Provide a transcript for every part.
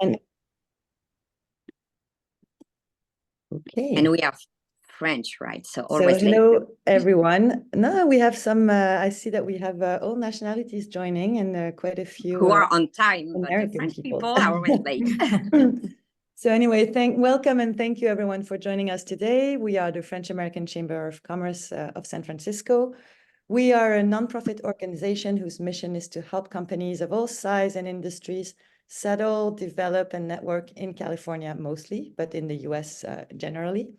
And okay. And we are French, right? So So always late. hello, everyone. No, we have some, I see that we have all nationalities joining and quite a few who are on time, but the American French people. people are always late. So anyway, welcome and thank you everyone for joining us today. We are the French-American Chamber of Commerce of San Francisco. We are a nonprofit organization whose mission is to help companies of all size and industries settle, develop, and network in California mostly, but in the US generally.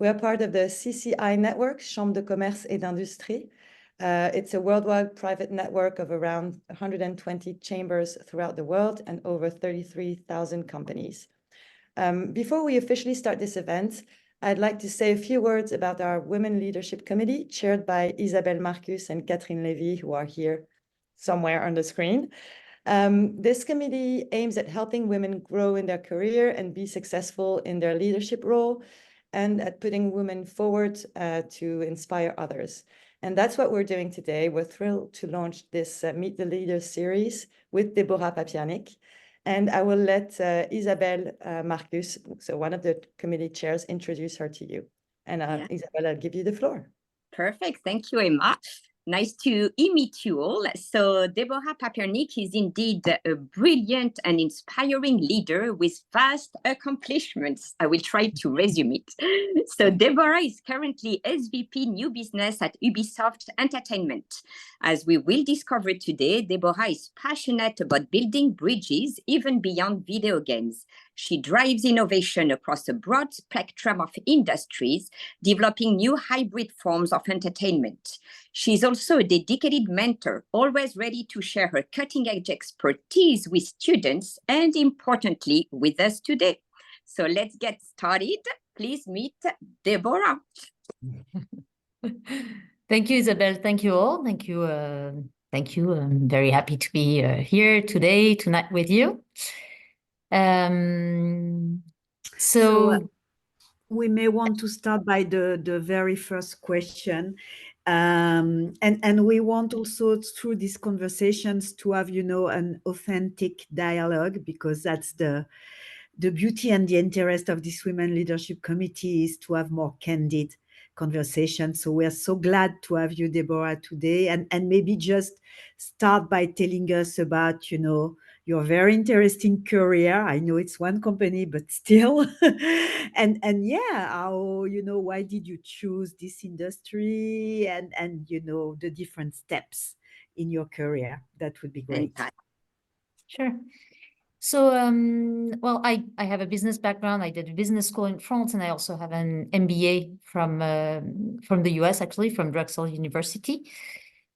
We are part of the CCI network, Chambre de Commerce et d'Industrie. It's a worldwide private network of around 120 chambers throughout the world and over 33,000 companies. Before we officially start this event, I'd like to say a few words about our Women Leadership Committee, chaired by Isabelle Marcus and Catherine Lévy, who are here somewhere on the screen. This committee aims at helping women grow in their career and be successful in their leadership role, and at putting women forward to inspire others. And that's what we're doing today. We're thrilled to launch this Meet the Leaders series with Deborah Papiernik. And I will let Isabelle Marcus, so one of the committee chairs, introduce her to you. And Isabelle, I'll give you the floor. Perfect. Thank you, Emma. Nice to meet you all. So Deborah Papiernik is indeed a brilliant and inspiring leader with vast accomplishments. I will try to resume it. So Deborah is currently SVP New Business at Ubisoft Entertainment. As we will discover today, Deborah is passionate about building bridges even beyond video games. She drives innovation across a broad spectrum of industries, developing new hybrid forms of entertainment. She's also a dedicated mentor, always ready to share her cutting-edge expertise with students and, importantly, with us today. So let's get started. Please meet Deborah. Thank you, Isabelle. Thank you all. Thank you. Thank you. I'm very happy to be here tonight with you. So we may want to start by the very first question. And we want also through these conversations to have, an authentic dialogue, because that's the beauty and the interest of this Women Leadership Committee, is to have more candid conversations. So we're so glad to have you, Deborah, today. And maybe just start by telling us about, your very interesting career. I know it's one company, but still. and how, why did you choose this industry, and the different steps in your career? That would be great. Sure. So, well, I have a business background. I did business school in France, and I also have an MBA from the US, actually, from Drexel University.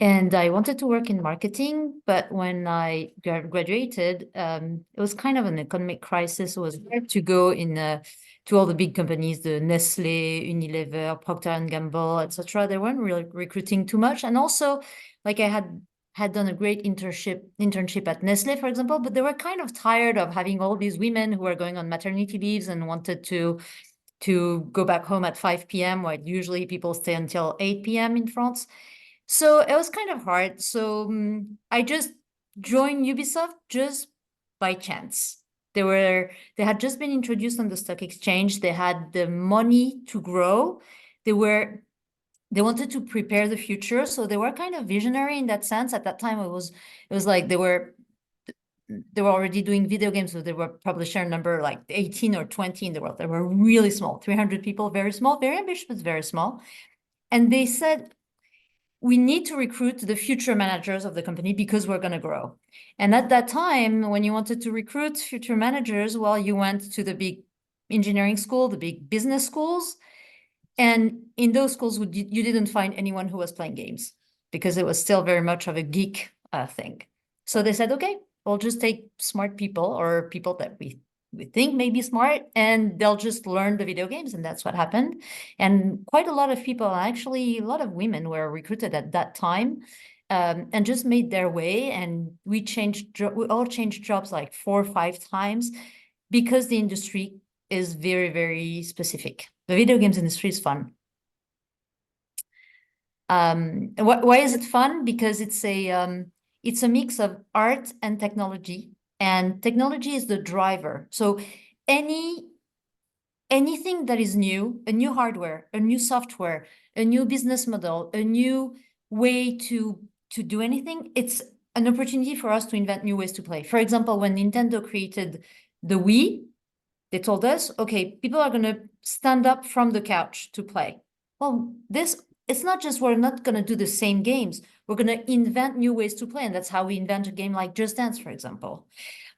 And I wanted to work in marketing, but when I graduated, it was kind of an economic crisis. It was hard to go to all the big companies, the Nestlé, Unilever, Procter & Gamble, etc. They weren't really recruiting too much. And also, like, I had done a great internship at Nestlé, for example, but they were kind of tired of having all these women who were going on maternity leaves and wanted to go back home at 5 p.m., while usually people stay until 8 p.m. in France. So it was kind of hard. So I just joined Ubisoft just by chance. They had just been introduced on the stock exchange. They had the money to grow. They wanted to prepare the future. So they were kind of visionary in that sense. At that time, it was like they were already doing video games. So they were publisher number like 18 or 20 in the world. They were really small, 300 people, very small, very ambitious, but very small. And they said, we need to recruit the future managers of the company because we're going to grow. And at that time, when you wanted to recruit future managers, well, you went to the big engineering school, the big business schools. And in those schools, you didn't find anyone who was playing games, because it was still very much of a geek thing. So they said, okay, we'll just take smart people, or people that we think may be smart, and they'll just learn the video games. And that's what happened. And quite a lot of people, actually a lot of women, were recruited at that time, and just made their way. And we all changed jobs like 4 or 5 times, because the industry is very, very specific. The video games industry is fun. Why is it fun? Because it's a mix of art and technology. and technology is the driver. So anything that is new, a new hardware, a new software, a new business model, a new way to do anything, it's an opportunity for us to invent new ways to play. For example, when Nintendo created the Wii, they told us, okay, people are going to stand up from the couch to play. Well, it's not just we're not going to do the same games. We're going to invent new ways to play. And that's how we invent a game like Just Dance, for example.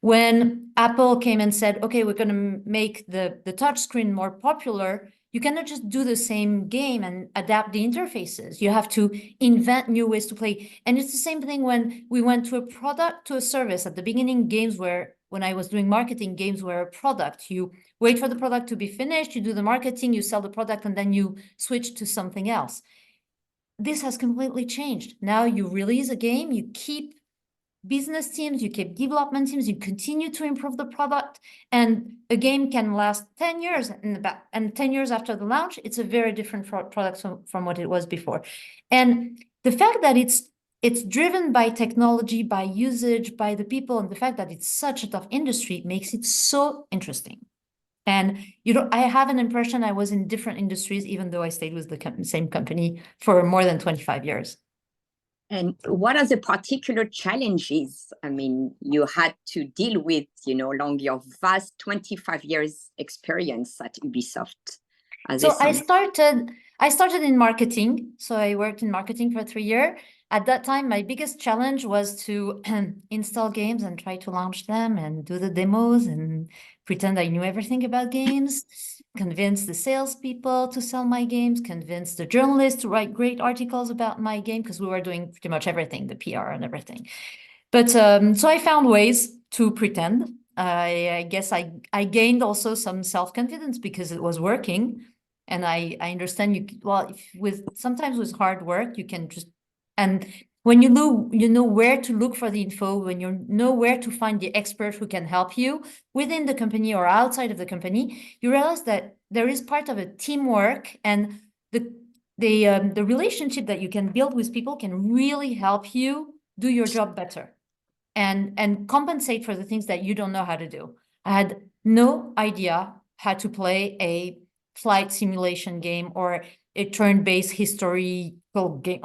When Apple came and said, okay, we're going to make the touch screen more popular, you cannot just do the same game and adapt the interfaces. You have to invent new ways to play. And it's the same thing when we went to a product to a service. At the beginning, when I was doing marketing, games were a product. You wait for the product to be finished, you do the marketing, you sell the product, and then you switch to something else. This has completely changed. Now you release a game, you keep business teams, you keep development teams, you continue to improve the product, and a game can last 10 years, and 10 years after the launch, it's a very different product from what it was before. And the fact that it's driven by technology, by usage, by the people, and the fact that it's such a tough industry makes it so interesting. And I have an impression I was in different industries, even though I stayed with the same company for more than 25 years. And what are the particular challenges, I mean, you had to deal with, along your vast 25 years experience at Ubisoft? So I started in marketing. So I worked in marketing for 3 years. At that time, my biggest challenge was to install games and try to launch them and do the demos and pretend I knew everything about games, convince the salespeople to sell my games, convince the journalists to write great articles about my game, because we were doing pretty much everything, the PR and everything. But so I found ways to pretend. I guess I gained also some self-confidence because it was working. And I understand sometimes with hard work, you can just, and when you know where to look for the info, when you know where to find the expert who can help you within the company or outside of the company, you realize that there is part of a teamwork, and the relationship that you can build with people can really help you do your job better and compensate for the things that you don't know how to do. I had no idea how to play a flight simulation game or a turn-based historical game,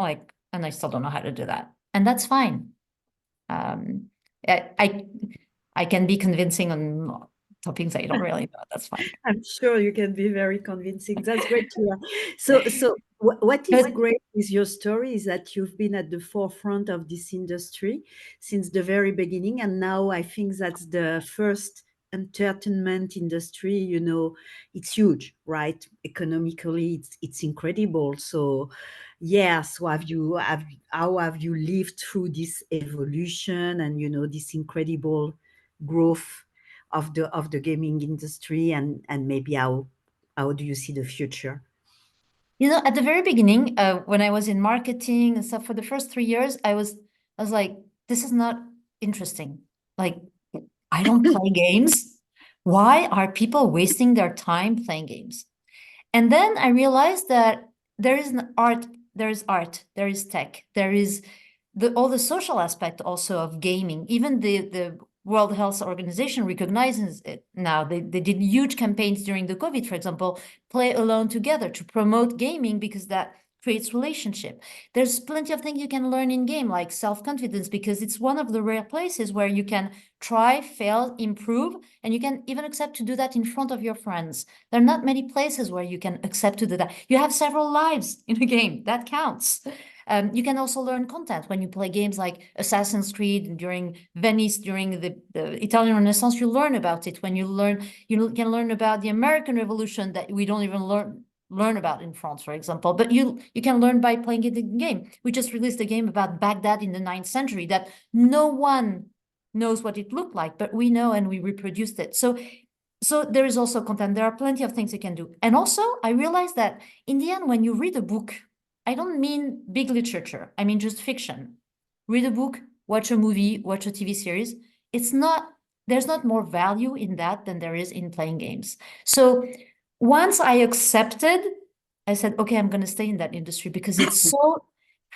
and I still don't know how to do that. And that's fine. I can be convincing on topics I don't really know. That's fine. I'm sure you can be very convincing. That's great to hear. So what is great with your story is that you've been at the forefront of this industry since the very beginning. And now I think that's the first entertainment industry, it's huge, right? Economically, it's incredible. So yeah, so how have you lived through this evolution and this incredible growth of the gaming industry, and maybe how do you see the future? At the very beginning, when I was in marketing and stuff for the first 3 years, I was like, this is not interesting. Like, I don't play games. Why are people wasting their time playing games? And then I realized that there is art, there is tech, there is all the social aspect also of gaming. Even the World Health Organization recognizes it now. They did huge campaigns during the COVID, for example, Play Alone Together, to promote gaming, because that creates relationship. There's plenty of things you can learn in game, like self-confidence, because it's one of the rare places where you can try, fail, improve, and you can even accept to do that in front of your friends. There are not many places where you can accept to do that. You have several lives in a game. That counts. You can also learn content when you play games like Assassin's Creed during Venice, during the Italian Renaissance. You learn about it. When you can learn about the American Revolution that we don't even learn about in France, for example. But you can learn by playing it in the game. We just released a game about Baghdad in the 9th century that no one knows what it looked like, but we know, and we reproduced it. So there is also content. There are plenty of things you can do. And also, I realized that in the end, when you read a book, I don't mean big literature. I mean just fiction. Read a book, watch a movie, watch a TV series. There's not more value in that than there is in playing games. So once I accepted, I said, okay, I'm going to stay in that industry because it's so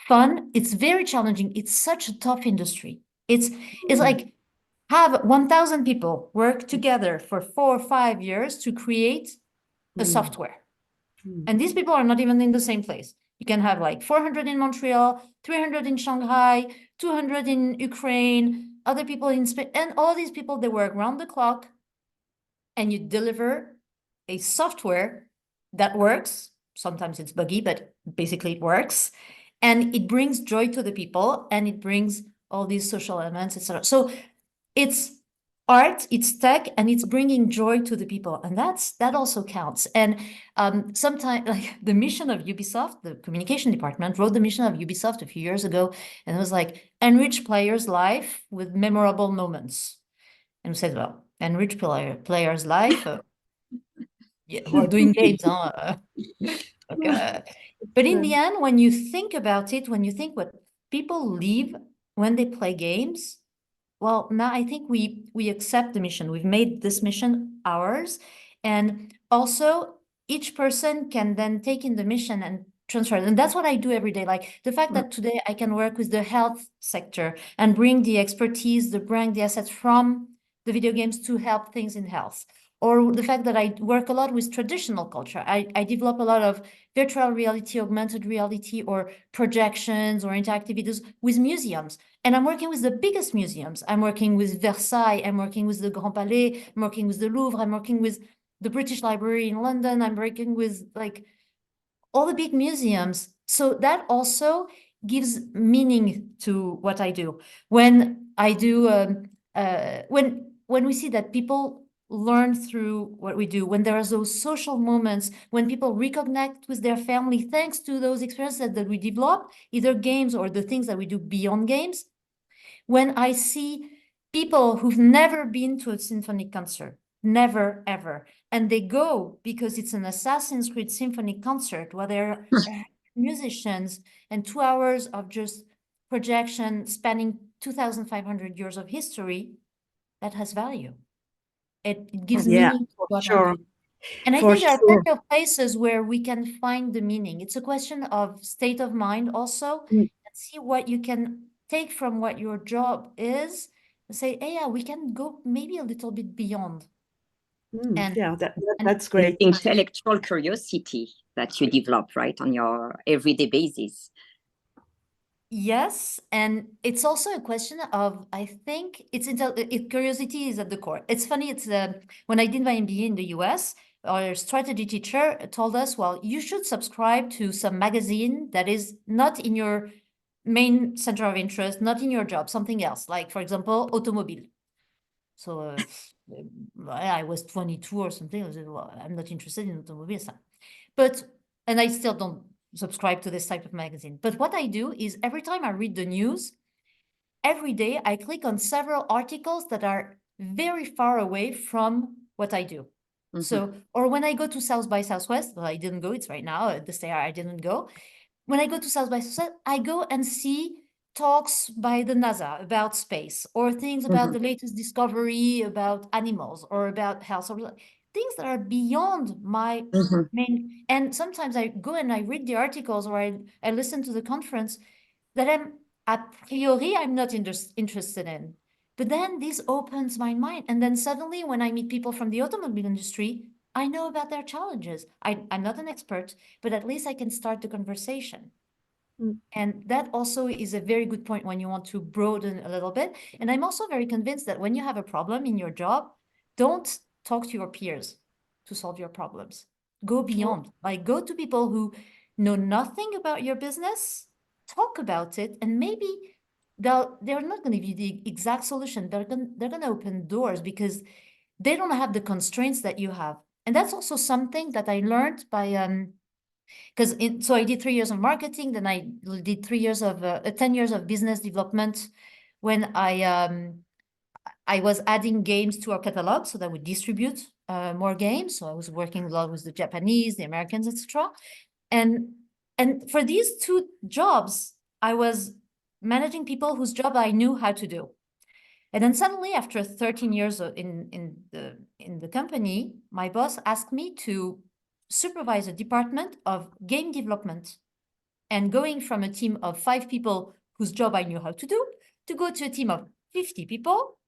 fun. It's very challenging. It's such a tough industry. It's like have 1,000 people work together for 4 or 5 years to create a software. And these people are not even in the same place. You can have like 400 in Montreal, 300 in Shanghai, 200 in Ukraine, other people in Spain, and all these people, they work round the clock, and you deliver a software that works. Sometimes it's buggy, but basically it works. And it brings joy to the people, and it brings all these social elements, etc. So it's art, it's tech, and it's bringing joy to the people, and that also counts. And sometimes, like the mission of Ubisoft, the communication department wrote the mission of Ubisoft a few years ago, and it was like, enrich players' life with memorable moments. And we said, well, enrich players' life. Yeah, we're doing games, huh? But in the end, when you think about it, when you think what people live when they play games, well, now I think we accept the mission. We've made this mission ours. And also each person can then take in the mission and transfer it. And that's what I do every day. Like the fact that today I can work with the health sector and bring the expertise, the brand, the assets from the video games to help things in health. Or the fact that I work a lot with traditional culture. I develop a lot of virtual reality, augmented reality, or projections or interactive videos with museums. And I'm working with the biggest museums. I'm working with Versailles, I'm working with the Grand Palais, I'm working with the Louvre, I'm working with the British Library in London, I'm working with like all the big museums. So that also gives meaning to what I do. When I do, when we see that people learn through what we do, when there are those social moments, when people reconnect with their family, thanks to those experiences that we develop, either games or the things that we do beyond games. When I see people who've never been to a symphonic concert, never, ever, and they go because it's an Assassin's Creed symphonic concert where there are musicians and 2 hours of just projection spanning 2,500 years of history, that has value. It gives meaning to what I do. And I think there are plenty of places where we can find the meaning. It's a question of state of mind also, and see what you can take from what your job is and say, hey, yeah, we can go maybe a little bit beyond. And yeah, that's great. Intellectual curiosity that you develop, right, on your everyday basis. Yes, and it's also a question of, I think curiosity is at the core. It's funny, it's when I did my MBA in the US, our strategy teacher told us, well, you should subscribe to some magazine that is not in your main center of interest, not in your job, something else, like, for example, automobile. So I was 22 or something. I said, well, I'm not interested in automobiles. And I still don't subscribe to this type of magazine. But what I do is every time I read the news, every day I click on several articles that are very far away from what I do. So, or when I go to South by Southwest, well, I didn't go, it's right now, this day I didn't go. When I go to South by Southwest, I go and see talks by the NASA about space, or things about the latest discovery about animals or about health, or things that are beyond my main. And sometimes I go and I read the articles, or I listen to the conference that I'm not interested in. But then this opens my mind. And then suddenly when I meet people from the automobile industry, I know about their challenges. I'm not an expert, but at least I can start the conversation. And that also is a very good point when you want to broaden a little bit. And I'm also very convinced that when you have a problem in your job, don't talk to your peers to solve your problems. Go beyond, like go to people who know nothing about your business, talk about it, and maybe they're not going to give you the exact solution. They're going to open doors because they don't have the constraints that you have. And that's also something that I learned by so I did 3 years of marketing, then I did 3 years of 10 years of business development when I was adding games to our catalog so that we distribute more games. So I was working a lot with the Japanese, the Americans, etc. And for these 2 jobs, I was managing people whose job I knew how to do. And then suddenly, after 13 years in the company, my boss asked me to supervise a department of game development, and going from a team of 5 people whose job I knew how to do to go to a team of 50 people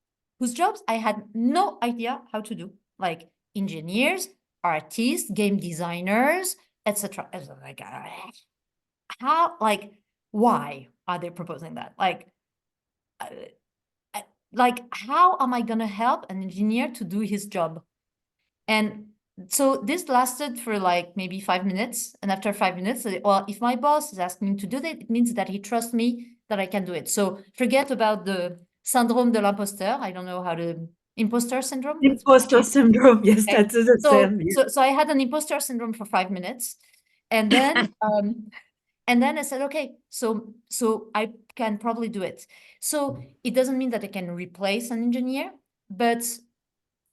whose jobs I had no idea how to do, like engineers, artists, game designers, etc. Like, how, like, why are they proposing that? Like, how am I gonna help an engineer to do his job? And so this lasted for like maybe 5 minutes. And after 5 minutes, well, if my boss is asking me to do that, it means that he trusts me that I can do it. So forget about the syndrome de l'imposteur. I don't know how to, imposter syndrome? Imposter syndrome, yes, Okay. that's the So, term. so I had an imposter syndrome for 5 minutes. And then I said, okay, so I can probably do it. So it doesn't mean that I can replace an engineer, but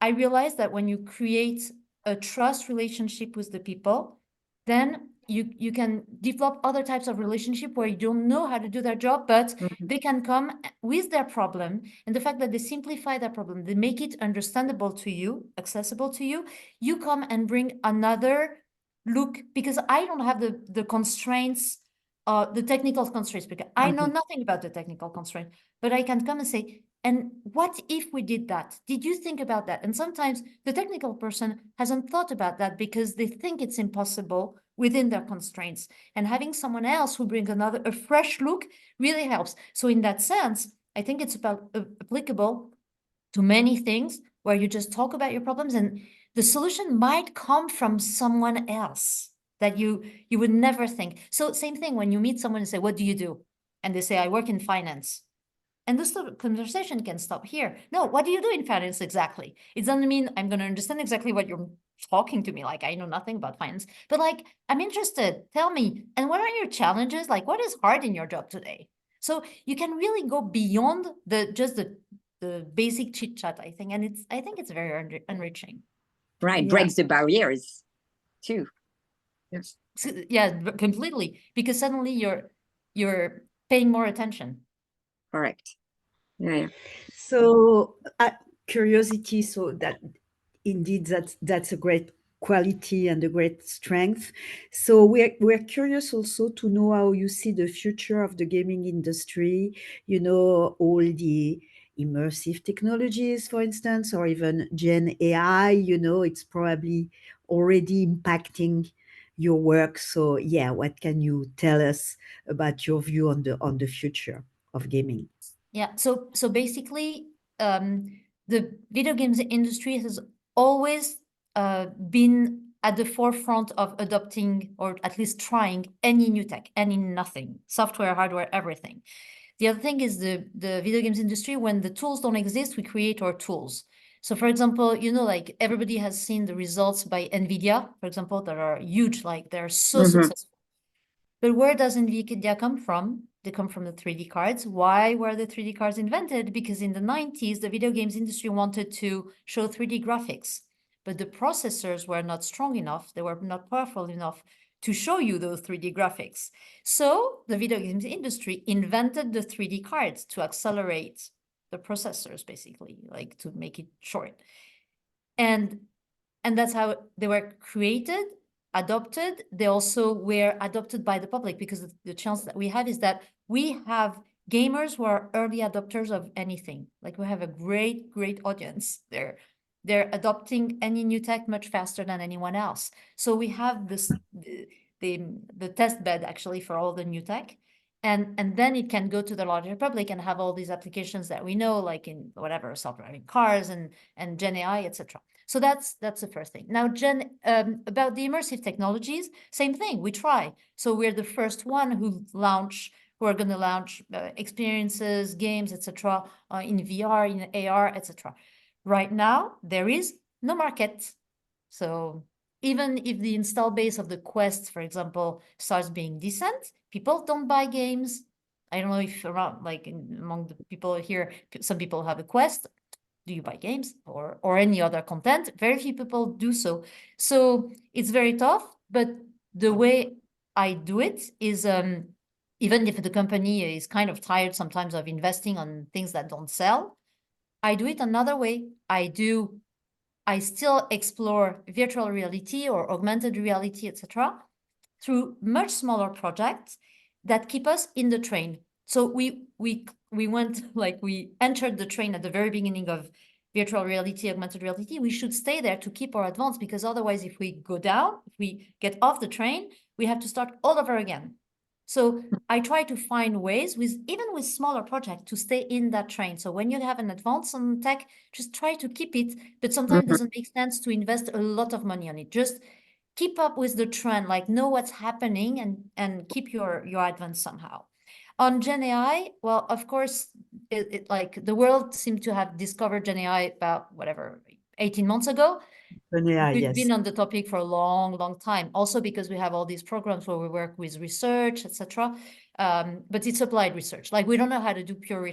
I realized that when you create a trust relationship with the people, then you can develop other types of relationship where you don't know how to do their job, but they can come with their problem. And the fact that they simplify their problem, they make it understandable to you, accessible to you, you come and bring another look, because I don't have the constraints, the technical constraints, because I know nothing about the technical constraint, but I can come and say, and what if we did that? Did you think about that? And sometimes the technical person hasn't thought about that because they think it's impossible within their constraints. And having someone else who brings a fresh look really helps. So in that sense, I think it's applicable to many things where you just talk about your problems and the solution might come from someone else that you would never think. So same thing when you meet someone and say, what do you do? And they say, I work in finance. And this conversation can stop here. No, what do you do in finance exactly? It doesn't mean I'm going to understand exactly what you're talking to me. Like, I know nothing about finance, but like, I'm interested. Tell me. And what are your challenges? Like, what is hard in your job today? So you can really go beyond just the basic chit chat, I think. And I think it's very enriching. Right. Yeah. Breaks the barriers too. Yes. So, yeah, completely. Because suddenly you're paying more attention. Correct. Yeah. So curiosity, so that indeed that's a great quality and a great strength. So we're curious also to know how you see the future of the gaming industry, all the immersive technologies, for instance, or even Gen AI, it's probably already impacting your work. So yeah, what can you tell us about your view on the future of gaming? Yeah, so basically, the video games industry has always been at the forefront of adopting, or at least trying, any new tech, any nothing, software, hardware, everything. The other thing is the video games industry, when the tools don't exist, we create our tools. So for example, like everybody has seen the results by NVIDIA, for example, that are huge, like they're so successful. But where does NVIDIA come from? They come from the 3D cards. Why were the 3D cards invented? Because in the 90s, the video games industry wanted to show 3D graphics, but the processors were not strong enough. They were not powerful enough to show you those 3D graphics. So the video games industry invented the 3D cards to accelerate the processors, basically, like to make it short. And that's how they were created, adopted. They also were adopted by the public, because the chance that we have is that we have gamers who are early adopters of anything. Like, we have a great audience. They're adopting any new tech much faster than anyone else. So we have this the test bed actually for all the new tech. And then it can go to the larger public and have all these applications that we know, like in whatever, self-driving cars and GenAI, etc. So that's the first thing. Now, about the immersive technologies, same thing. We try. So we're the first one who are going to launch experiences, games, etc. In VR, in AR, etc. Right now, there is no market. So even if the install base of the Quest, for example, starts being decent, people don't buy games. I don't know if around, like among the people here, some people have a Quest. Do you buy games or any other content? Very few people do so. So it's very tough, but the way I do it is, even if the company is kind of tired sometimes of investing on things that don't sell, I do it another way. I still explore virtual reality or augmented reality, etc., through much smaller projects that keep us in the train. So we went, like, we entered the train at the very beginning of virtual reality, augmented reality. We should stay there to keep our advance, because otherwise, if we go down, if we get off the train, we have to start all over again. So I try to find ways, even with smaller projects, to stay in that train. So when you have an advance on tech, just try to keep it. But sometimes it doesn't make sense to invest a lot of money on it. Just keep up with the trend, like know what's happening and keep your advance somehow. On GenAI, well, of course, like the world seemed to have discovered GenAI about 18 months ago. Yeah, We've yes. been on the topic for a long, long time. Also because we have all these programs where we work with research, etc. But it's applied research. Like, we don't know how to do pure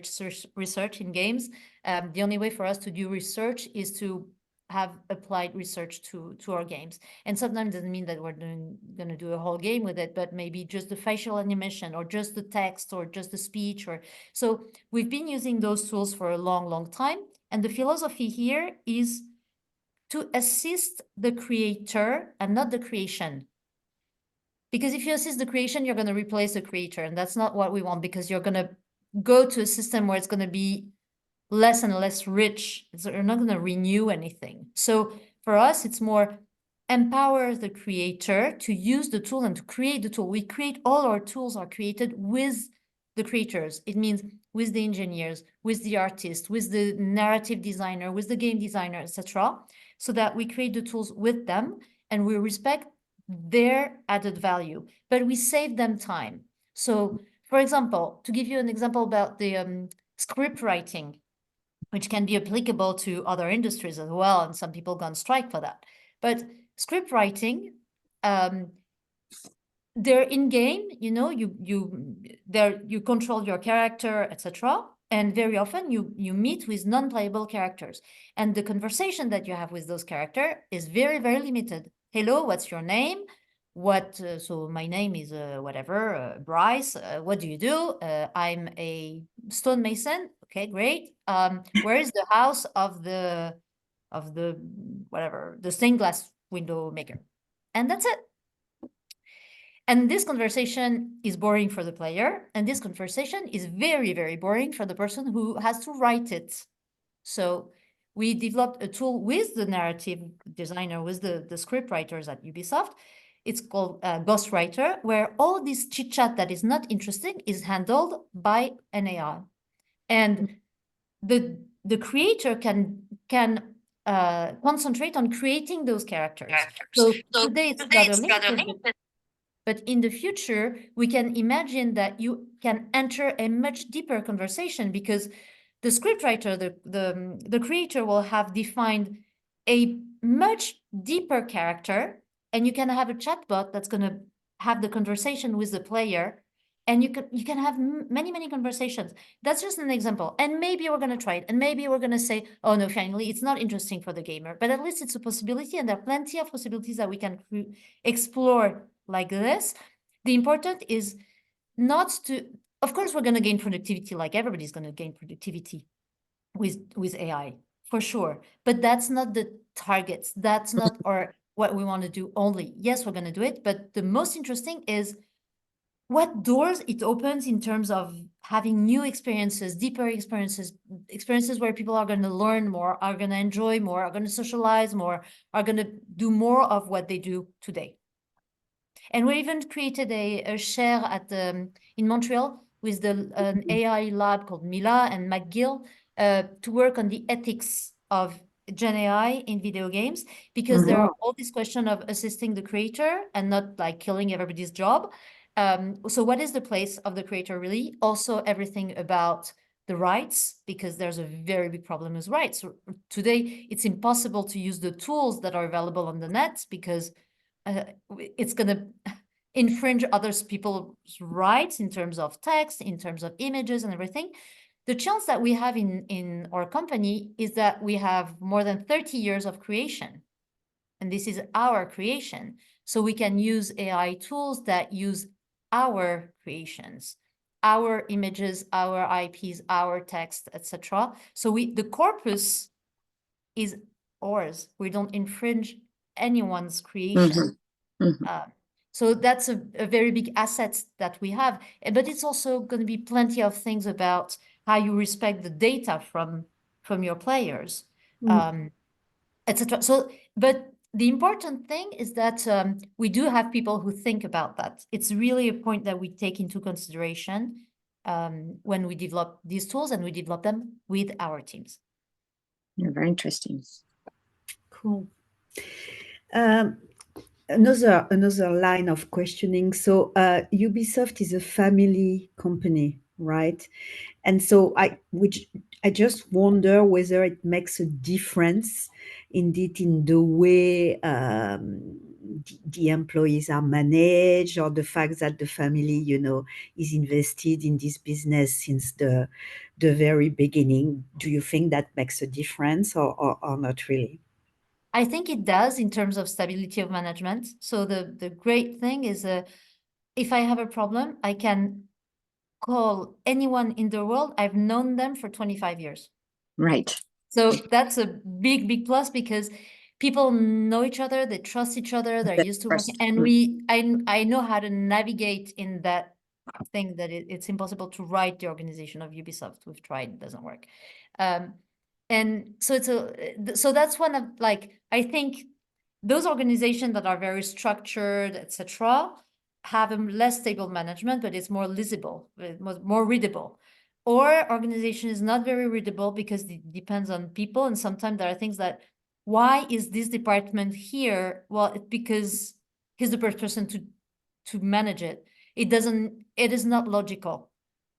research in games. The only way for us to do research is to have applied research to our games. And sometimes it doesn't mean that we're going to do a whole game with it, but maybe just the facial animation or just the text or just the speech. So we've been using those tools for a long, long time. And the philosophy here is to assist the creator and not the creation. Because if you assist the creation, you're going to replace the creator. And that's not what we want, because you're going to go to a system where it's going to be less and less rich. You're not going to renew anything. So for us, it's more empower the creator to use the tool and to create the tool. All our tools are created with the creators. It means with the engineers, with the artist, with the narrative designer, with the game designer, etc., so that we create the tools with them and we respect their added value, but we save them time. So, for example, to give you an example about the script writing, which can be applicable to other industries as well, and some people go on strike for that. But script writing, they're in game, you control your character, etc. And very often you meet with non-playable characters, and the conversation that you have with those characters is very, very limited. Hello, what's your name? So my name is Bryce. What do you do? I'm a stonemason. Okay, great. Where is the house of the stained glass window maker? And that's it. And this conversation is boring for the player, and this conversation is very, very boring for the person who has to write it. So we developed a tool with the narrative designer, with the script writers at Ubisoft. It's called Ghostwriter, where all this chit-chat that is not interesting is handled by an AI. And the creator can concentrate on creating those characters. So today it's rather limited, but in the future, we can imagine that you can enter a much deeper conversation, because the scriptwriter, the creator, will have defined a much deeper character, and you can have a chatbot that's going to have the conversation with the player, and you can have many, many conversations. That's just an example. And maybe we're going to try it, and maybe we're going to say, oh no, finally, it's not interesting for the gamer, but at least it's a possibility, and there are plenty of possibilities that we can explore like this. The important is not to, of course, we're going to gain productivity, like everybody's going to gain productivity with AI, for sure. But that's not the targets. That's not what we want to do only. Yes, we're going to do it. But the most interesting is what doors it opens in terms of having new experiences, deeper experiences where people are going to learn more, are going to enjoy more, are going to socialize more, are going to do more of what they do today. And we even created a share in Montreal with an AI lab called Mila and McGill to work on the ethics of GenAI in video games, because there are all this question of assisting the creator and not like killing everybody's job. So what is the place of the creator really? Also everything about the rights, because there's a very big problem with rights. So today, it's impossible to use the tools that are available on the net, because it's going to infringe other people's rights in terms of text, in terms of images and everything. The chance that we have in our company is that we have more than 30 years of creation. And this is our creation. So we can use AI tools that use our creations, our images, our IPs, our text, etc. So the corpus is ours. We don't infringe anyone's creation. So that's a very big asset that we have. But it's also going to be plenty of things about how you respect the data from your players, etc. So, but the important thing is that we do have people who think about that. It's really a point that we take into consideration when we develop these tools, and we develop them with our teams. Yeah, very interesting. Cool. Another line of questioning. So Ubisoft is a family company, right? And so I just wonder whether it makes a difference indeed in the way the employees are managed, or the fact that the family, is invested in this business since the very beginning. Do you think that makes a difference, or not really? I think it does in terms of stability of management. So the great thing is if I have a problem, I can call anyone in the world. I've known them for 25 years. Right. So that's a big, big plus, because people know each other, they trust each other, they're used to working. And I know how to navigate in that thing that it's impossible to write the organization of Ubisoft. We've tried, it doesn't work. And so so that's one of, like, I think those organizations that are very structured, etc., have a less stable management, but it's more legible, more readable. Or organization is not very readable because it depends on people, and sometimes there are things that, why is this department here? Well, it's because he's the first person to manage it. It is not logical.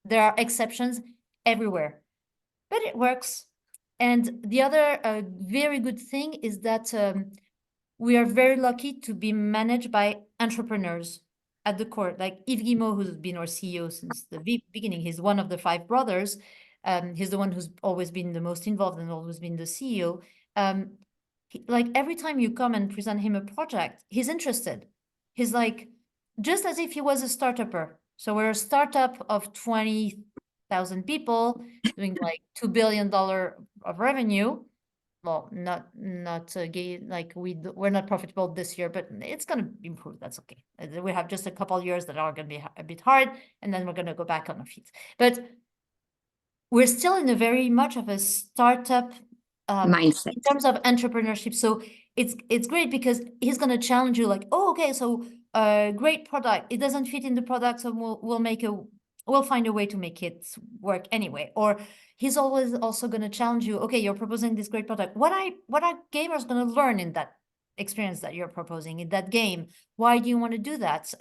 There are exceptions everywhere, but it works. And the other very good thing is that we are very lucky to be managed by entrepreneurs at the core. Like Yves Guillemot, who's been our CEO since the beginning, he's one of the 5 brothers. He's the one who's always been the most involved and always been the CEO. Like every time you come and present him a project, he's interested. He's like, just as if he was a startupper. So we're a startup of 20,000 people doing like $2 billion of revenue. Well, not like we're not profitable this year, but it's going to improve. That's okay. We have just a couple of years that are going to be a bit hard, and then we're going to go back on our feet. But we're still in a very much of a startup mindset in terms of entrepreneurship. So it's great because he's going to challenge you, like, oh, okay, so great product. It doesn't fit in the product, so we'll find a way to make it work anyway. Or he's always also going to challenge you. Okay, you're proposing this great product. What are gamers going to learn in that experience that you're proposing in that game? Why do you want to do that?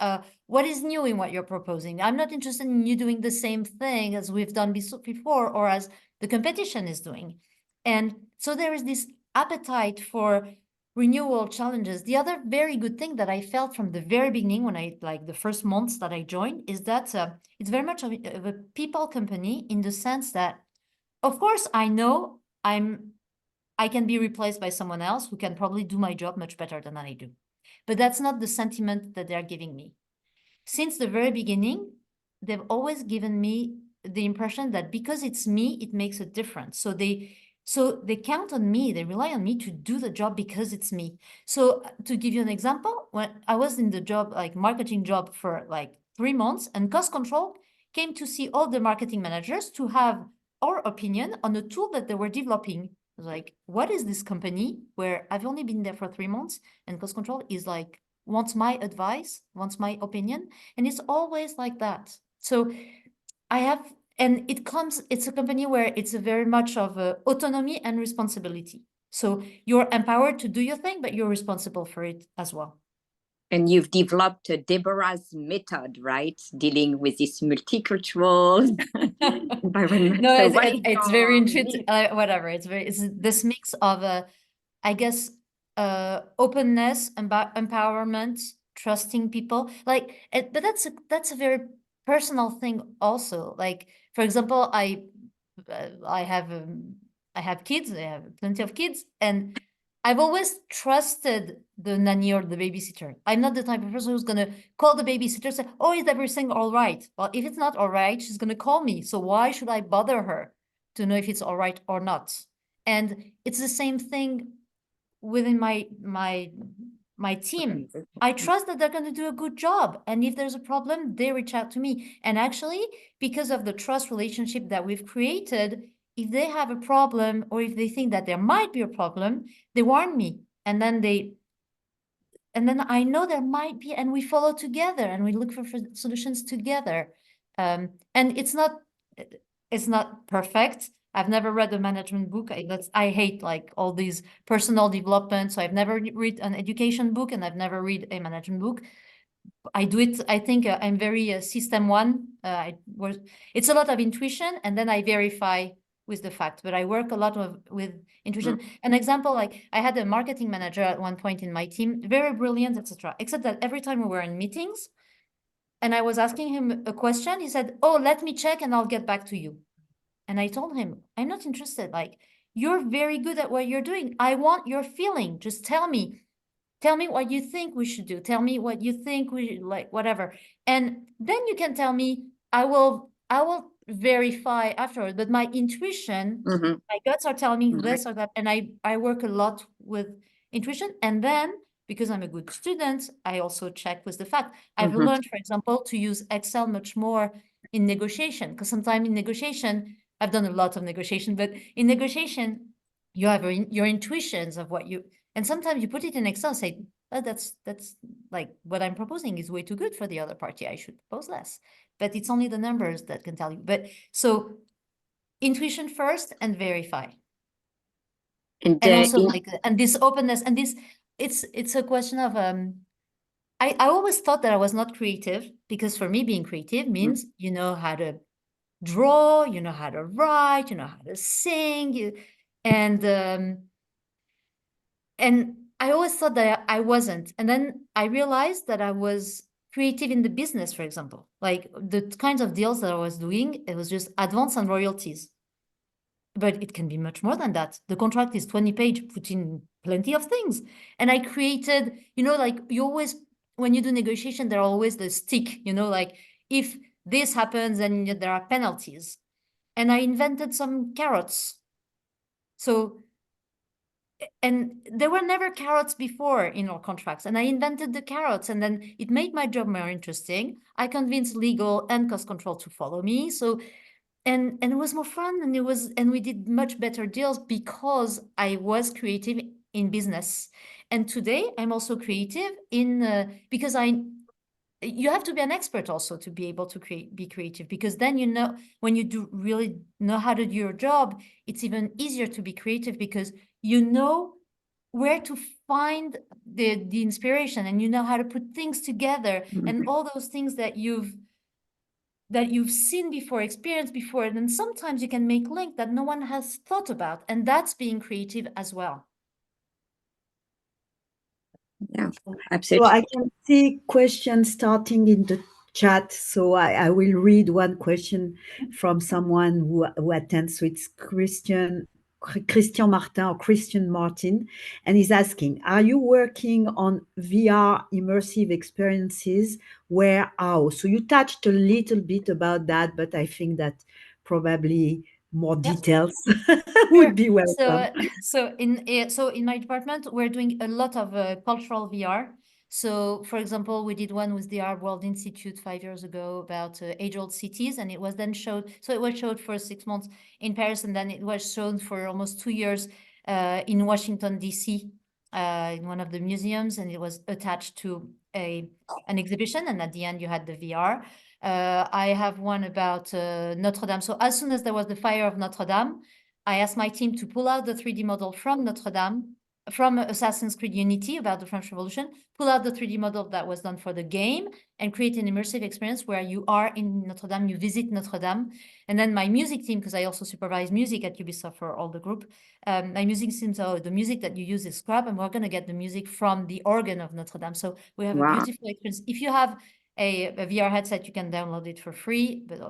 What is new in what you're proposing? I'm not interested in you doing the same thing as we've done before, or as the competition is doing. And so there is this appetite for renewal challenges. The other very good thing that I felt from the very beginning, when the first months that I joined, is that it's very much of a people company, in the sense that, of course, I know I can be replaced by someone else who can probably do my job much better than I do. But that's not the sentiment that they're giving me. Since the very beginning, they've always given me the impression that because it's me, it makes a difference. So they count on me, they rely on me to do the job because it's me. So to give you an example, when I was in the job, like marketing job, for like 3 months, and cost control came to see all the marketing managers to have our opinion on a tool that they were developing. I was like, what is this company where I've only been there for 3 months, and cost control is like, wants my advice, wants my opinion. And it's always like that. So it's a company where it's a very much of autonomy and responsibility. So you're empowered to do your thing, but you're responsible for it as well. And you've developed Deborah's method, right? Dealing with this multicultural environment. No, So it's very intuitive. Whatever. It's this mix of, I guess, openness, empowerment, trusting people. Like, but that's a very personal thing also. Like, for example, I have kids. I have plenty of kids, and I've always trusted the nanny or the babysitter. I'm not the type of person who's going to call the babysitter and say, oh, is everything all right? Well, if it's not all right, she's going to call me. So why should I bother her to know if it's all right or not? And it's the same thing within my my team. I trust that they're going to do a good job. And if there's a problem, they reach out to me. And actually, because of the trust relationship that we've created, if they have a problem or if they think that there might be a problem, they warn me. And then I know there might be, and we follow together and we look for solutions together. And it's not perfect. I've never read a management book. I hate like all these personal development. So I've never read an education book and I've never read a management book. I do it. I think I'm very system one. It's a lot of intuition and then I verify with the fact, but I work a lot with intuition. An example, like I had a marketing manager at one point in my team, very brilliant, etc. Except that every time we were in meetings and I was asking him a question, he said, "Oh, let me check and I'll get back to you." And I told him, "I'm not interested. Like, you're very good at what you're doing. I want your feeling. Just tell me what you think we should do. Tell me what you think we like, whatever. And then you can tell me, I will verify afterward, but my intuition, my guts are telling me this or that. And I work a lot with intuition. And then because I'm a good student, I also check with the fact. I've learned, for example, to use Excel much more in negotiation, because sometimes in negotiation, I've done a lot of negotiation, but in negotiation, you have your intuitions of what you, and sometimes you put it in Excel, say, oh, that's like what I'm proposing is way too good for the other party. I should propose less, but it's only the numbers that can tell you. But so intuition first and verify. And also like, and this openness and this, it's a question of, I always thought that I was not creative because for me, being creative means you know how to draw, you know how to write, you know how to sing, and I always thought that I wasn't. And then I realized that I was creative in the business, for example, like the kinds of deals that I was doing, it was just advance and royalties. But it can be much more than that. The contract is 20 pages, put in plenty of things. And I created, you know, like you always, when you do negotiation, there are always the stick, you know, like if this happens, then there are penalties. And I invented some carrots. So, and there were never carrots before in our contracts. And I invented the carrots and then it made my job more interesting. I convinced legal and cost control to follow me. So, and it was more fun and we did much better deals because I was creative in business. And today I'm also creative in, because you have to be an expert also to be able to be creative, because then, you know, when you do really know how to do your job, it's even easier to be creative because you know where to find the inspiration and you know how to put things together and all those things that you've seen before, experienced before, and then sometimes you can make link that no one has thought about, and that's being creative as well. Yeah, absolutely. So I can see questions starting in the chat. So I will read one question from someone who attends. So it's Christian Martin or Christian Martin, and he's asking, are you working on VR immersive experiences? Where, how? So you touched a little bit about that, but I think that probably more details would be welcome. So in my department, we're doing a lot of cultural VR. So, for example, we did one with the Arab World Institute 5 years ago about age-old cities, and it was then showed. So it was showed for 6 months in Paris, and then it was shown for almost 2 years in Washington D.C. In one of the museums, and it was attached to an exhibition. And at the end, you had the VR. I have one about Notre Dame. So as soon as there was the fire of Notre Dame, I asked my team to pull out the 3D model from Notre Dame, from Assassin's Creed Unity about the French Revolution, pull out the 3D model that was done for the game and create an immersive experience where you are in Notre Dame, you visit Notre Dame. And then my music team, because I also supervise music at Ubisoft for all the group, my music team, so the music that you use is scrap, and we're going to get the music from the organ of Notre Dame. So we have a beautiful experience. If you have a VR headset, you can download it for free. But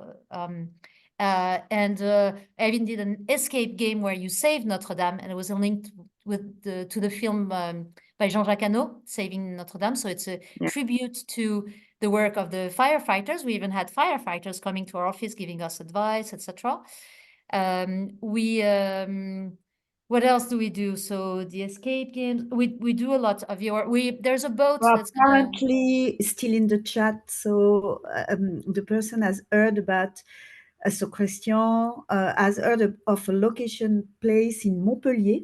I even did an escape game where you save Notre Dame, and it was linked to the film by Jean-Jacques Hano, Saving Notre Dame. So it's a tribute to the work of the firefighters. We even had firefighters coming to our office, giving us advice, etc. What else do we do? So the escape games, we do a lot of there's a boat Well, that's gonna, apparently still in the chat. So the person has heard about. So Christian has heard of a location place in Montpellier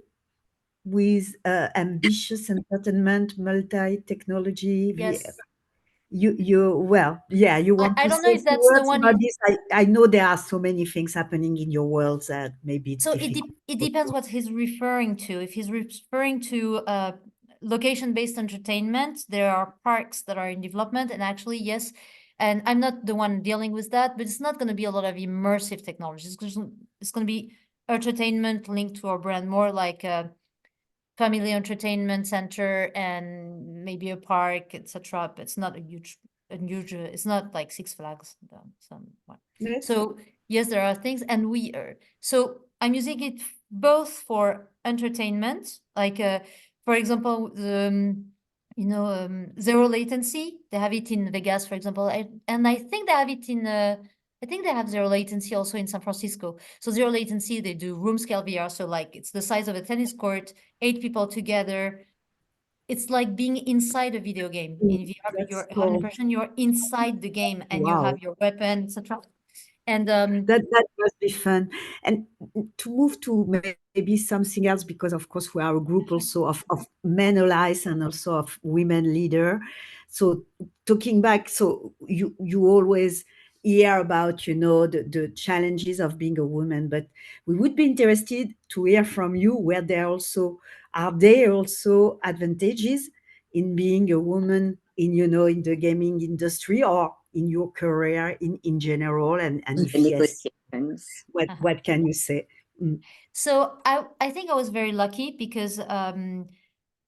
with ambitious entertainment, multi-technology. yes. Well, yeah, you want I to don't know say a if few that's the words one about this? I know there are so many things happening in your world that maybe it's So difficult. it depends what he's referring to. If he's referring to location-based entertainment, there are parks that are in development, and actually, yes, and I'm not the one dealing with that, but it's not going to be a lot of immersive technology. It's going to be entertainment linked to our brand, more like a family entertainment center and maybe a park, etc. But it's not a huge, it's not like Six Flags. Yes. So yes, there are things, and we are. So I'm using it both for entertainment, like for example, zero latency. They have it in Vegas, for example, and I think they have it in. I think they have zero latency also in San Francisco. So zero latency, they do room scale VR. So like it's the size of a tennis court, 8 people together. It's like being inside a video game in VR, but you're 100%, you're inside the game and you have your weapon, etc. And that must be fun. And to move to maybe something else, because of course we are a group also of men allies and also of women leader. So talking back, so you always hear about the challenges of being a woman, but we would be interested to hear from you where there are there also advantages in being a woman in in the gaming industry or in your career in general, and in if the yes, negotiations. what can you say? so I think I was very lucky because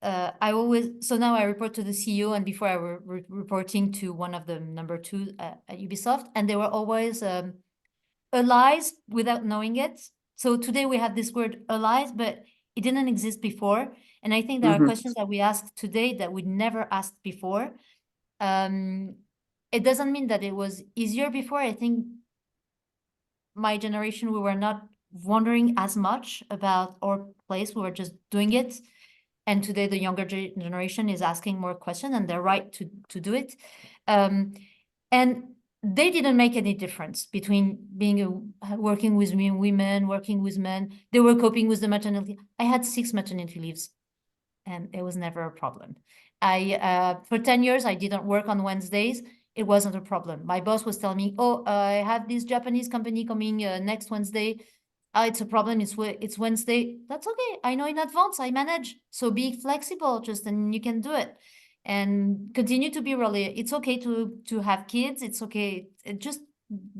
I always, so now I report to the CEO, and before I were reporting to one of the number 2 at Ubisoft, and they were always allies without knowing it. So today we have this word allies, but it didn't exist before. And I think there are questions that we ask today that we never asked before. It doesn't mean that it was easier before. I think my generation, we were not wondering as much about our place. We were just doing it. And today the younger generation is asking more questions, and they're right to do it. And they didn't make any difference between working with women, working with men. They were coping with the maternity. I had 6 maternity leaves, and it was never a problem. For 10 years, I didn't work on Wednesdays. It wasn't a problem. My boss was telling me, oh, I have this Japanese company coming next Wednesday. It's a problem. It's Wednesday. That's okay. I know in advance. I manage. So be flexible, and you can do it, and continue to be really. It's okay to have kids. It's okay. Just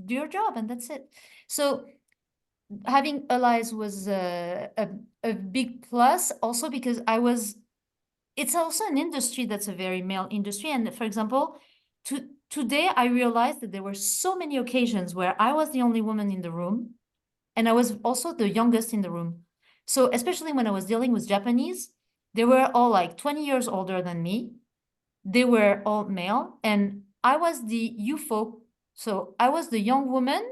do your job, and that's it. So having allies was a big plus, also because it's also an industry that's a very male industry. And for example, today I realized that there were so many occasions where I was the only woman in the room, and I was also the youngest in the room. So especially when I was dealing with Japanese, they were all like 20 years older than me. They were all male, and I was the UFO. So I was the young woman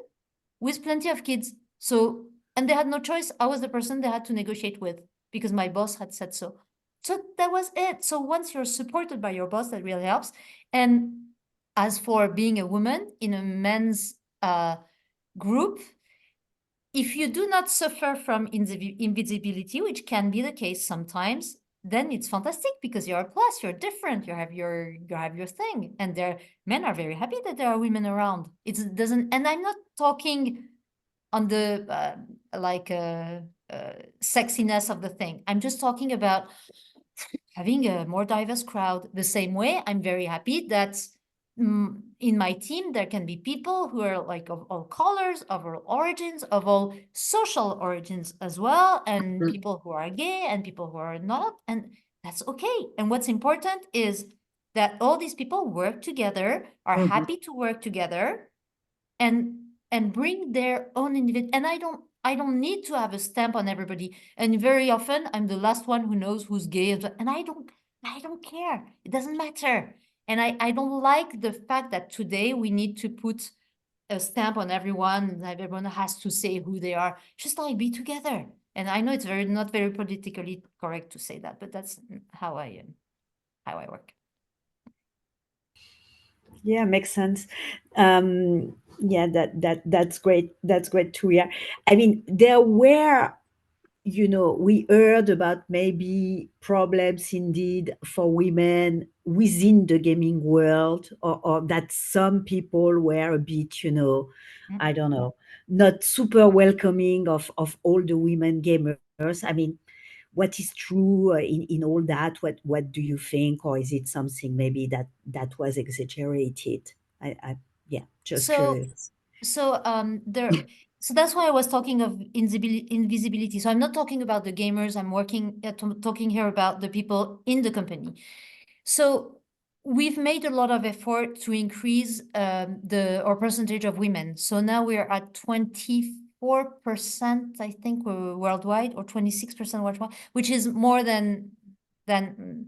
with plenty of kids. So, and they had no choice. I was the person they had to negotiate with because my boss had said so. So that was it. So once you're supported by your boss, that really helps. And as for being a woman in a men's group, if you do not suffer from invisibility, which can be the case sometimes, then it's fantastic because you're a plus, you're different, you have your thing. And men are very happy that there are women around. It doesn't, and I'm not talking on the sexiness of the thing. I'm just talking about having a more diverse crowd. The same way, I'm very happy that in my team, there can be people who are like of all colors, of all origins, of all social origins as well, and people who are gay and people who are not, and that's okay. And what's important is that all these people work together, are happy to work together, and bring their own individual. And I don't need to have a stamp on everybody. And very often I'm the last one who knows who's gay, and I don't care. It doesn't matter. And I don't like the fact that today we need to put a stamp on everyone, and everyone has to say who they are. Just like be together. And I know it's not very politically correct to say that, but that's how I work. Yeah, makes sense. Yeah, that's great. That's great to hear. I mean, there were, we heard about maybe problems indeed for women within the gaming world, or that some people were a bit, I don't know, not super welcoming of all the women gamers. I mean, what is true in all that? What do you think, or is it something maybe that was exaggerated? Yeah, just So curious. So so that's why I was talking of invisibility. So I'm not talking about the gamers. I'm talking here about the people in the company. So we've made a lot of effort to increase our percentage of women. So now we're at 24%, I think, worldwide, or 26% worldwide, which is more than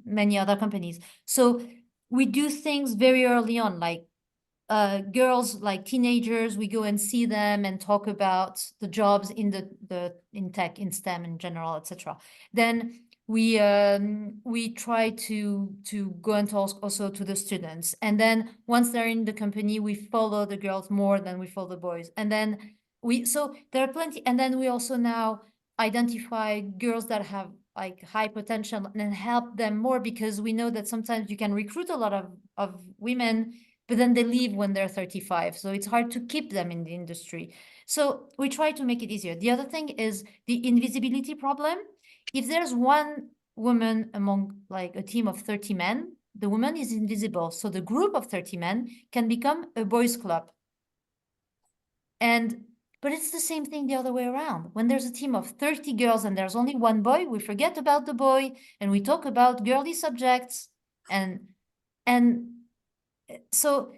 many other companies. So we do things very early on, like girls, like teenagers, we go and see them and talk about the jobs in in tech, in STEM in general, etc. Then we try to go and talk also to the students, and then once they're in the company, we follow the girls more than we follow the boys, and then so there are plenty, and then we also now identify girls that have like high potential and help them more, because we know that sometimes you can recruit a lot of women, but then they leave when they're 35. So it's hard to keep them in the industry. So we try to make it easier. The other thing is the invisibility problem. If there's one woman among like a team of 30 men, the woman is invisible. So the group of 30 men can become a boys' club. But it's the same thing the other way around. When there's a team of 30 girls and there's only one boy, we forget about the boy and we talk about girly subjects. And so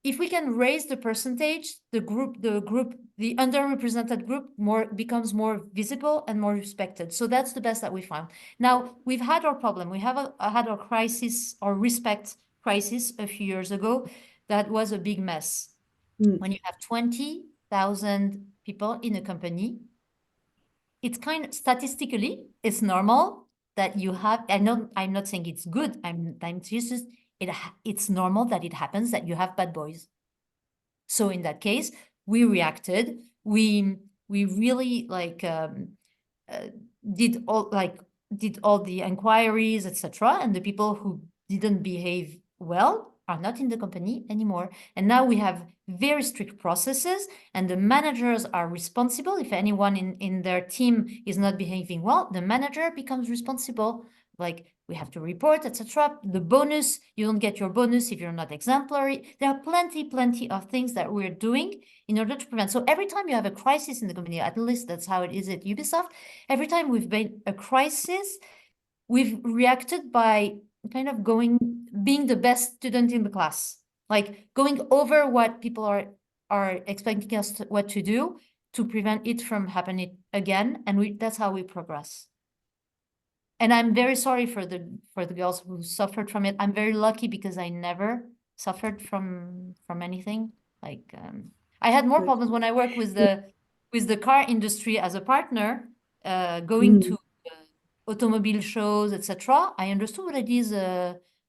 if we can raise the percentage, the underrepresented group becomes more visible and more respected. So that's the best that we found. Now, we've had our problem. We have had our crisis, our respect crisis a few years ago. That was a big mess. When you have 20,000 people in a company, it's kind of statistically, it's normal that you have, I'm not saying it's good. I'm just, it's normal that it happens that you have bad boys. So in that case, we reacted. We really did all the inquiries, etc. And the people who didn't behave well are not in the company anymore. And now we have very strict processes, and the managers are responsible. If anyone in their team is not behaving well, the manager becomes responsible. Like, we have to report, etc. The bonus, you don't get your bonus if you're not exemplary. There are plenty of things that we're doing in order to prevent. So every time you have a crisis in the company, at least that's how it is at Ubisoft, every time we've been a crisis, we've reacted by kind of being the best student in the class, like going over what people are expecting us what to do to prevent it from happening again. And that's how we progress. And I'm very sorry for the girls who suffered from it. I'm very lucky because I never suffered from anything. Like I had more problems when I worked with the car industry as a partner, going to automobile shows, etc. I understood what it is,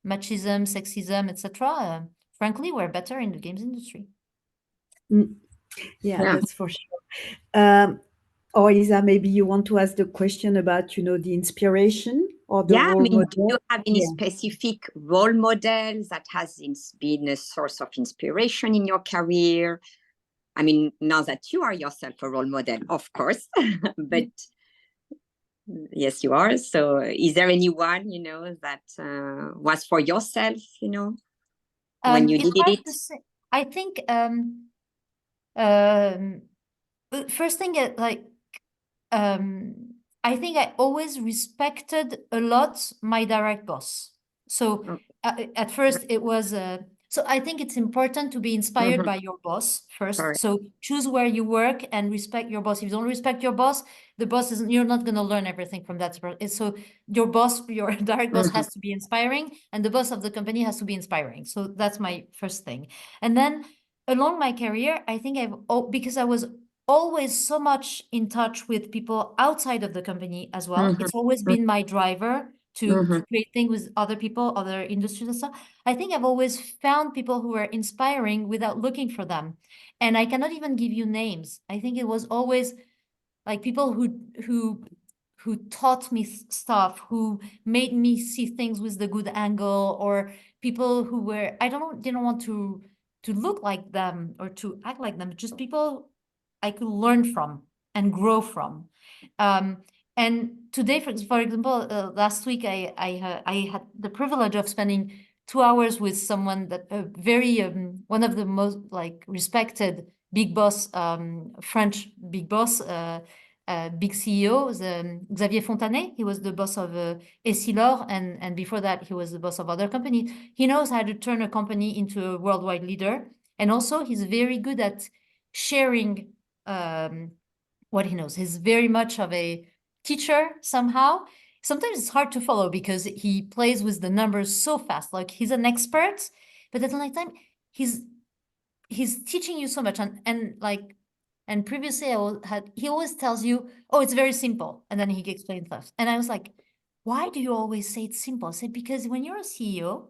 machism, sexism, etc. Frankly, we're better in the games industry. Yeah, that's for sure. Or Isa, maybe you want to ask the question about, the inspiration or the role model? Do you have any specific role models that has been a source of inspiration in your career? I mean, now that you are yourself a role model, of course, but yes, you are. So is there anyone, that was for yourself, when you did it? I think first thing, I think I always respected a lot my direct boss. So at first it was, so I think it's important to be inspired by your boss first. Correct. So choose where you work and respect your boss. If you don't respect your boss, you're not going to learn everything from that. So your boss, your direct boss has to be inspiring, and the boss of the company has to be inspiring. So that's my first thing. And then along my career, I think because I was always so much in touch with people outside of the company as well. It's always been my driver to create things with other people, other industries and stuff. I think I've always found people who were inspiring without looking for them. And I cannot even give you names. I think it was always like people who taught me stuff, who made me see things with the good angle, or people who were, didn't want to look like them or to act like them, just people I could learn from and grow from. And today, for example, last week, I had the privilege of spending 2 hours with someone that very one of the most like respected big boss, French big boss, big CEO, Xavier Fontanet. He was the boss of Essilor, and before that, he was the boss of other companies. He knows how to turn a company into a worldwide leader, and also he's very good at sharing what he knows. He's very much of a teacher somehow. Sometimes it's hard to follow because he plays with the numbers so fast. Like he's an expert, but at the same time, he's teaching you so much. And previously he always tells you, oh, it's very simple. And then he explains stuff. And I was like, why do you always say it's simple? I said, because when you're a CEO,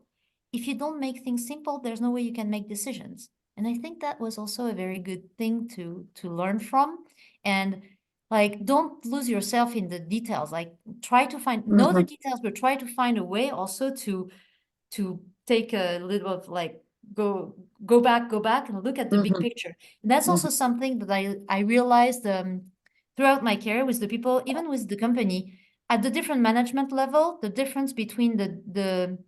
if you don't make things simple, there's no way you can make decisions. And I think that was also a very good thing to learn from. And like, don't lose yourself in the details. Like, try to know the details, but try to find a way also to take a little of like, go back and look at the big picture. And that's also something that I realized throughout my career with the people, even with the company, at the different management level, the difference between the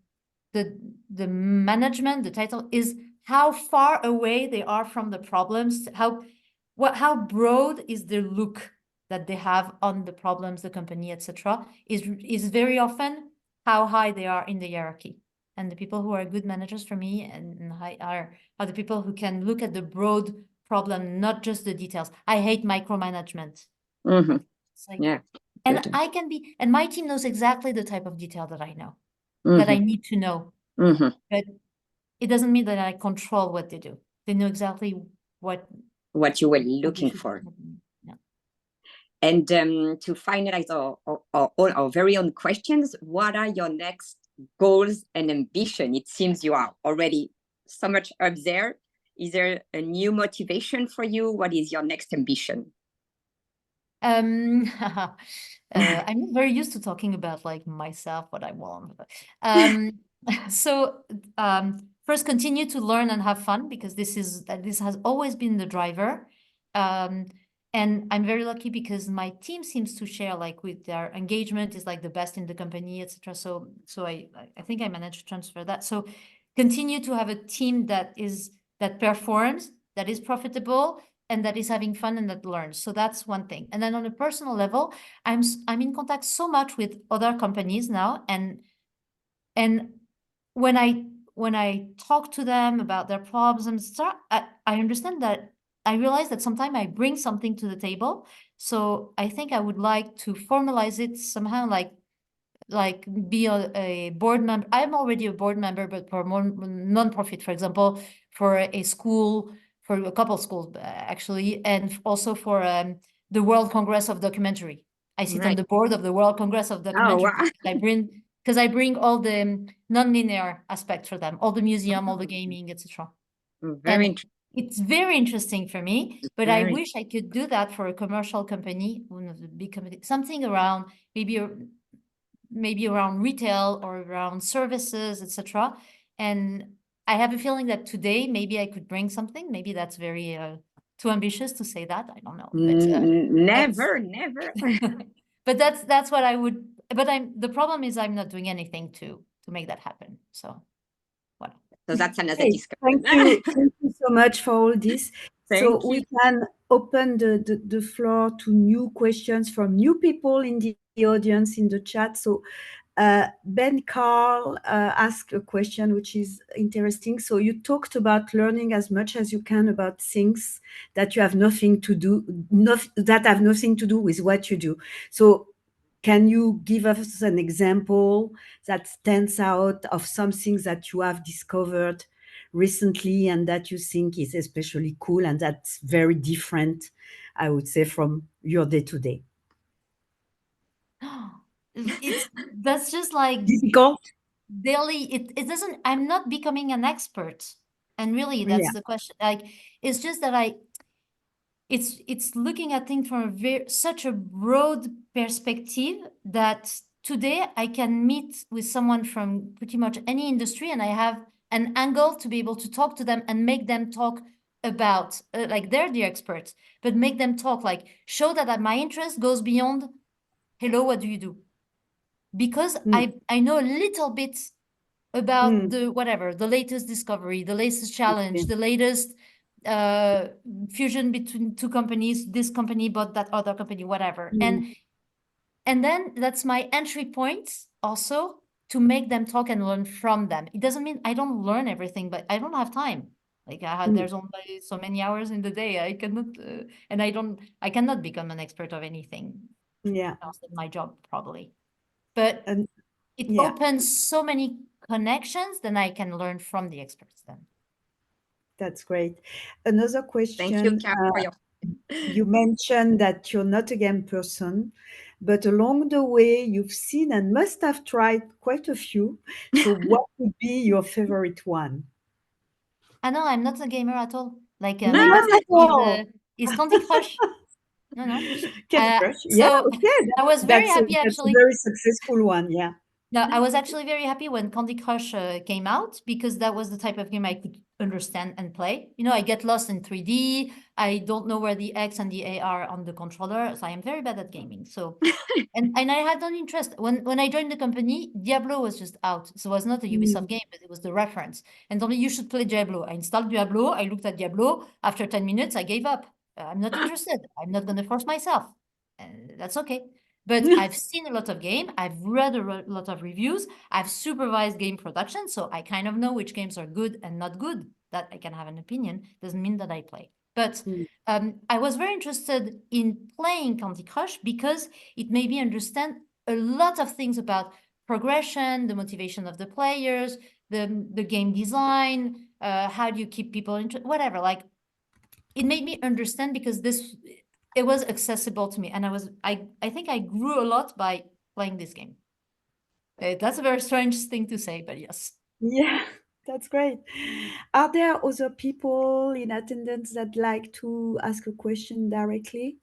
management, the title, is how far away they are from the problems, how broad is the look that they have on the problems, the company, etc., is very often how high they are in the hierarchy. And the people who are good managers for me and are the people who can look at the broad problem, not just the details. I hate micromanagement. It's like, Yeah. And I can be, and my team knows exactly the type of detail that I know, that I need to know. But it doesn't mean that I control what they do. They know exactly what you were looking for. Yeah. And to finalize our very own questions, what are your next goals and ambition? It seems you are already so much up there. Is there a new motivation for you? What is your next ambition? I'm not very used to talking about like myself, what I want. So first, continue to learn and have fun, because this has always been the driver. And I'm very lucky because my team seems to share like with their engagement is like the best in the company, etc. So I think I managed to transfer that. So continue to have a team that performs, that is profitable, and that is having fun and that learns. So that's one thing. And then on a personal level, I'm in contact so much with other companies now, and when I talk to them about their problems and stuff, I understand that I realize that sometimes I bring something to the table. So I think I would like to formalize it somehow, like be a board member. I'm already a board member, but for more non-profit, for example, for a school, for a couple of schools actually, and also for the World Congress of Documentary. I sit on the board of the World Congress of Documentary. Oh, wow. Because I bring all the non-linear aspects for them, all the museum, all the gaming, etc. Very interesting. It's very interesting for me, but I wish I could do that for a commercial company, one of the big companies, something around maybe around retail or around services, etc. And I have a feeling that today maybe I could bring something. Maybe that's very too ambitious to say that. I don't know. But, never. But that's what I would. But the problem is I'm not doing anything to make that happen. So, what? So that's another discussion. Thank you so much for all this. Thank We you. can open the floor to new questions from new people in the audience in the chat. So Ben Carl asked a question which is interesting. So you talked about learning as much as you can about things that you have nothing to do, that have nothing to do with what you do. So can you give us an example that stands out of some things that you have discovered recently and that you think is especially cool and that's very different, I would say, from your day-to-day? That's just like Difficult? daily. It doesn't, I'm not becoming an expert. And really, that's Yeah. the question. Like, it's just that it's looking at things from such a broad perspective that today I can meet with someone from pretty much any industry and I have an angle to be able to talk to them and make them talk about like they're the experts, but make them talk, like show that my interest goes beyond, hello, what do you do? Because I know a little bit about the whatever, the latest discovery, the latest challenge, the latest fusion between two companies, this company bought that other company, whatever. And then that's my entry point also to make them talk and learn from them. It doesn't mean I don't learn everything, but I don't have time. Like there's only so many hours in the day. I cannot, and I cannot become an expert of anything else in my job probably. But it opens so many connections, then I can learn from the experts then. That's great. Another question. Thank you, Kat, for your... You mentioned that you're not a game person, but along the way you've seen and must have tried quite a few. So what would be your favorite one? No, I'm not a gamer at all. Like Not my at all. best is Candy Crush. No. Candy Crush. Yeah, So okay. I was very happy That's actually. a very successful one. Yeah. No, I was actually very happy when Candy Crush came out because that was the type of game I could understand and play. You know, I get lost in 3D. I don't know where the X and the A are on the controller. So I am very bad at gaming. So, and I had an interest. When I joined the company, Diablo was just out. So it was not a Ubisoft game, but it was the reference. And told me, you should play Diablo. I installed Diablo. I looked at Diablo. After 10 minutes, I gave up. I'm not interested. I'm not going to force myself. That's okay. But I've seen a lot of game. I've read a lot of reviews. I've supervised game production. So I kind of know which games are good and not good, that I can have an opinion. Doesn't mean that I play. But I was very interested in playing Candy Crush because it made me understand a lot of things about progression, the motivation of the players, the game design, how do you keep people interested, whatever. Like, it made me understand because it was accessible to me, and I think I grew a lot by playing this game. That's a very strange thing to say, but yes. Yeah, that's great. Are there other people in attendance that like to ask a question directly?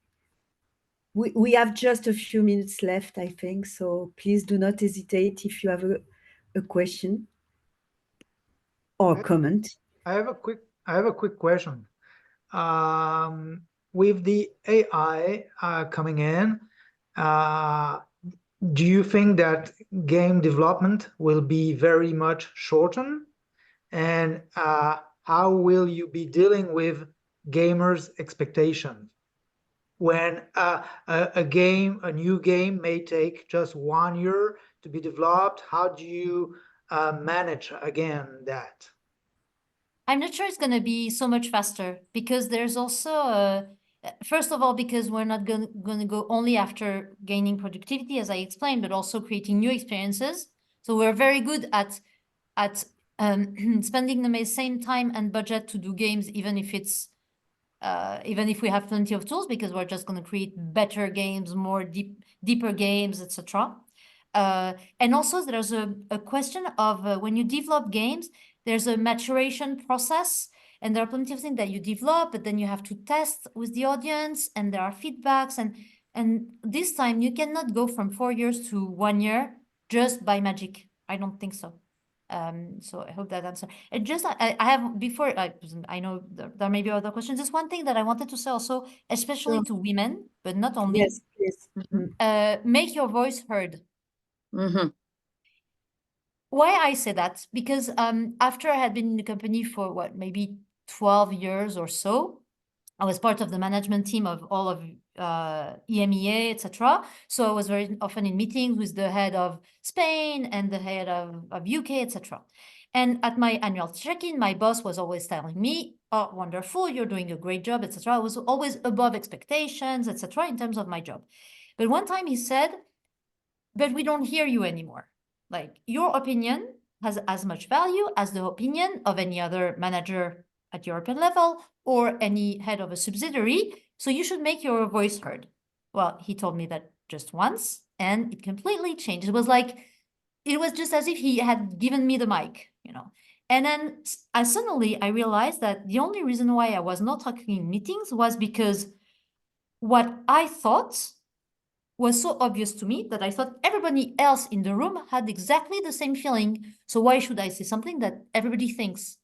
We have just a few minutes left, I think, so please do not hesitate if you have a question or comment. I have a quick question. With the AI coming in, do you think that game development will be very much shortened? And how will you be dealing with gamers' expectations? When a new game may take just 1 year to be developed, how do you manage again that? I'm not sure it's going to be so much faster because there's also, first of all, because we're not going to go only after gaining productivity, as I explained, but also creating new experiences. So we're very good at spending the same time and budget to do games, even if it's even if we have plenty of tools, because we're just going to create better games, more deeper games, etc. And also there's a question of when you develop games, there's a maturation process, and there are plenty of things that you develop, but then you have to test with the audience, and there are feedbacks, and this time you cannot go from 4 years to 1 year just by magic. I don't think so. So I hope that answer. And just I have before I know there may be other questions. Just one thing that I wanted to say also, especially to women, but not only. Yes, please. Make your voice heard. Why I say that? Because after I had been in the company for what, maybe 12 years or so, I was part of the management team of all of EMEA, etc. So I was very often in meetings with the head of Spain and the head of UK, etc. And at my annual check-in, my boss was always telling me, "Oh, wonderful, you're doing a great job, etc." I was always above expectations, etc. in terms of my job. But one time he said, "But we don't hear you anymore. Like, your opinion has as much value as the opinion of any other manager at European level or any head of a subsidiary. So you should make your voice heard. Well, he told me that just once, and it completely changed. It was just as if he had given me the mic, you know. And then suddenly I realized that the only reason why I was not talking in meetings was because what I thought was so obvious to me that I thought everybody else in the room had exactly the same feeling. So why should I say something that everybody thinks?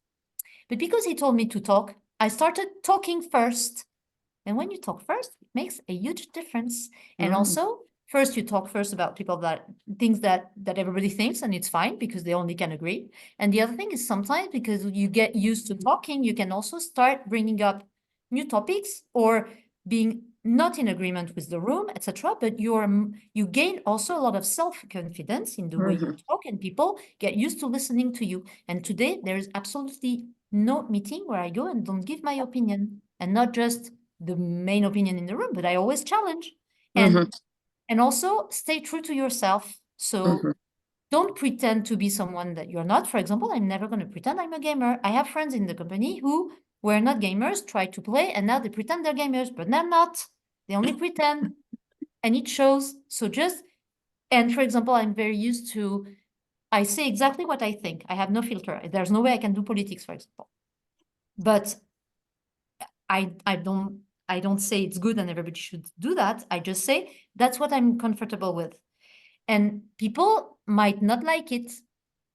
But because he told me to talk, I started talking first. And when you talk first, it makes a huge difference. And also, first you talk first about things that everybody thinks, and it's fine because they only can agree. And the other thing is sometimes because you get used to talking, you can also start bringing up new topics or being not in agreement with the room, etc. But you gain also a lot of self-confidence in the way you talk, and people get used to listening to you. And today there is absolutely no meeting where I go and don't give my opinion, and not just the main opinion in the room, but I always challenge. And also stay true to yourself. So don't pretend to be someone that you're not. For example, I'm never going to pretend I'm a gamer. I have friends in the company who were not gamers, tried to play, and now they pretend they're gamers, but they're not. They only pretend, and it shows. So and for example, I'm very used to, I say exactly what I think. I have no filter. There's no way I can do politics, for example. But I don't say it's good and everybody should do that. I just say that's what I'm comfortable with. And people might not like it.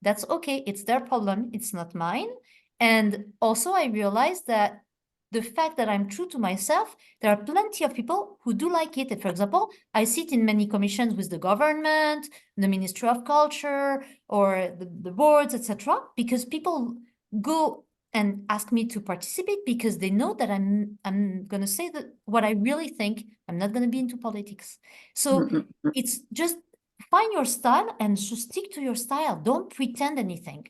That's okay. It's their problem. It's not mine. And also I realized that the fact that I'm true to myself, there are plenty of people who do like it. For example, I sit in many commissions with the government, the Ministry of Culture, or the boards, etc., because people go and ask me to participate because they know that I'm going to say that what I really think. I'm not going to be into politics. So it's just find your style and just stick to your style. Don't pretend anything.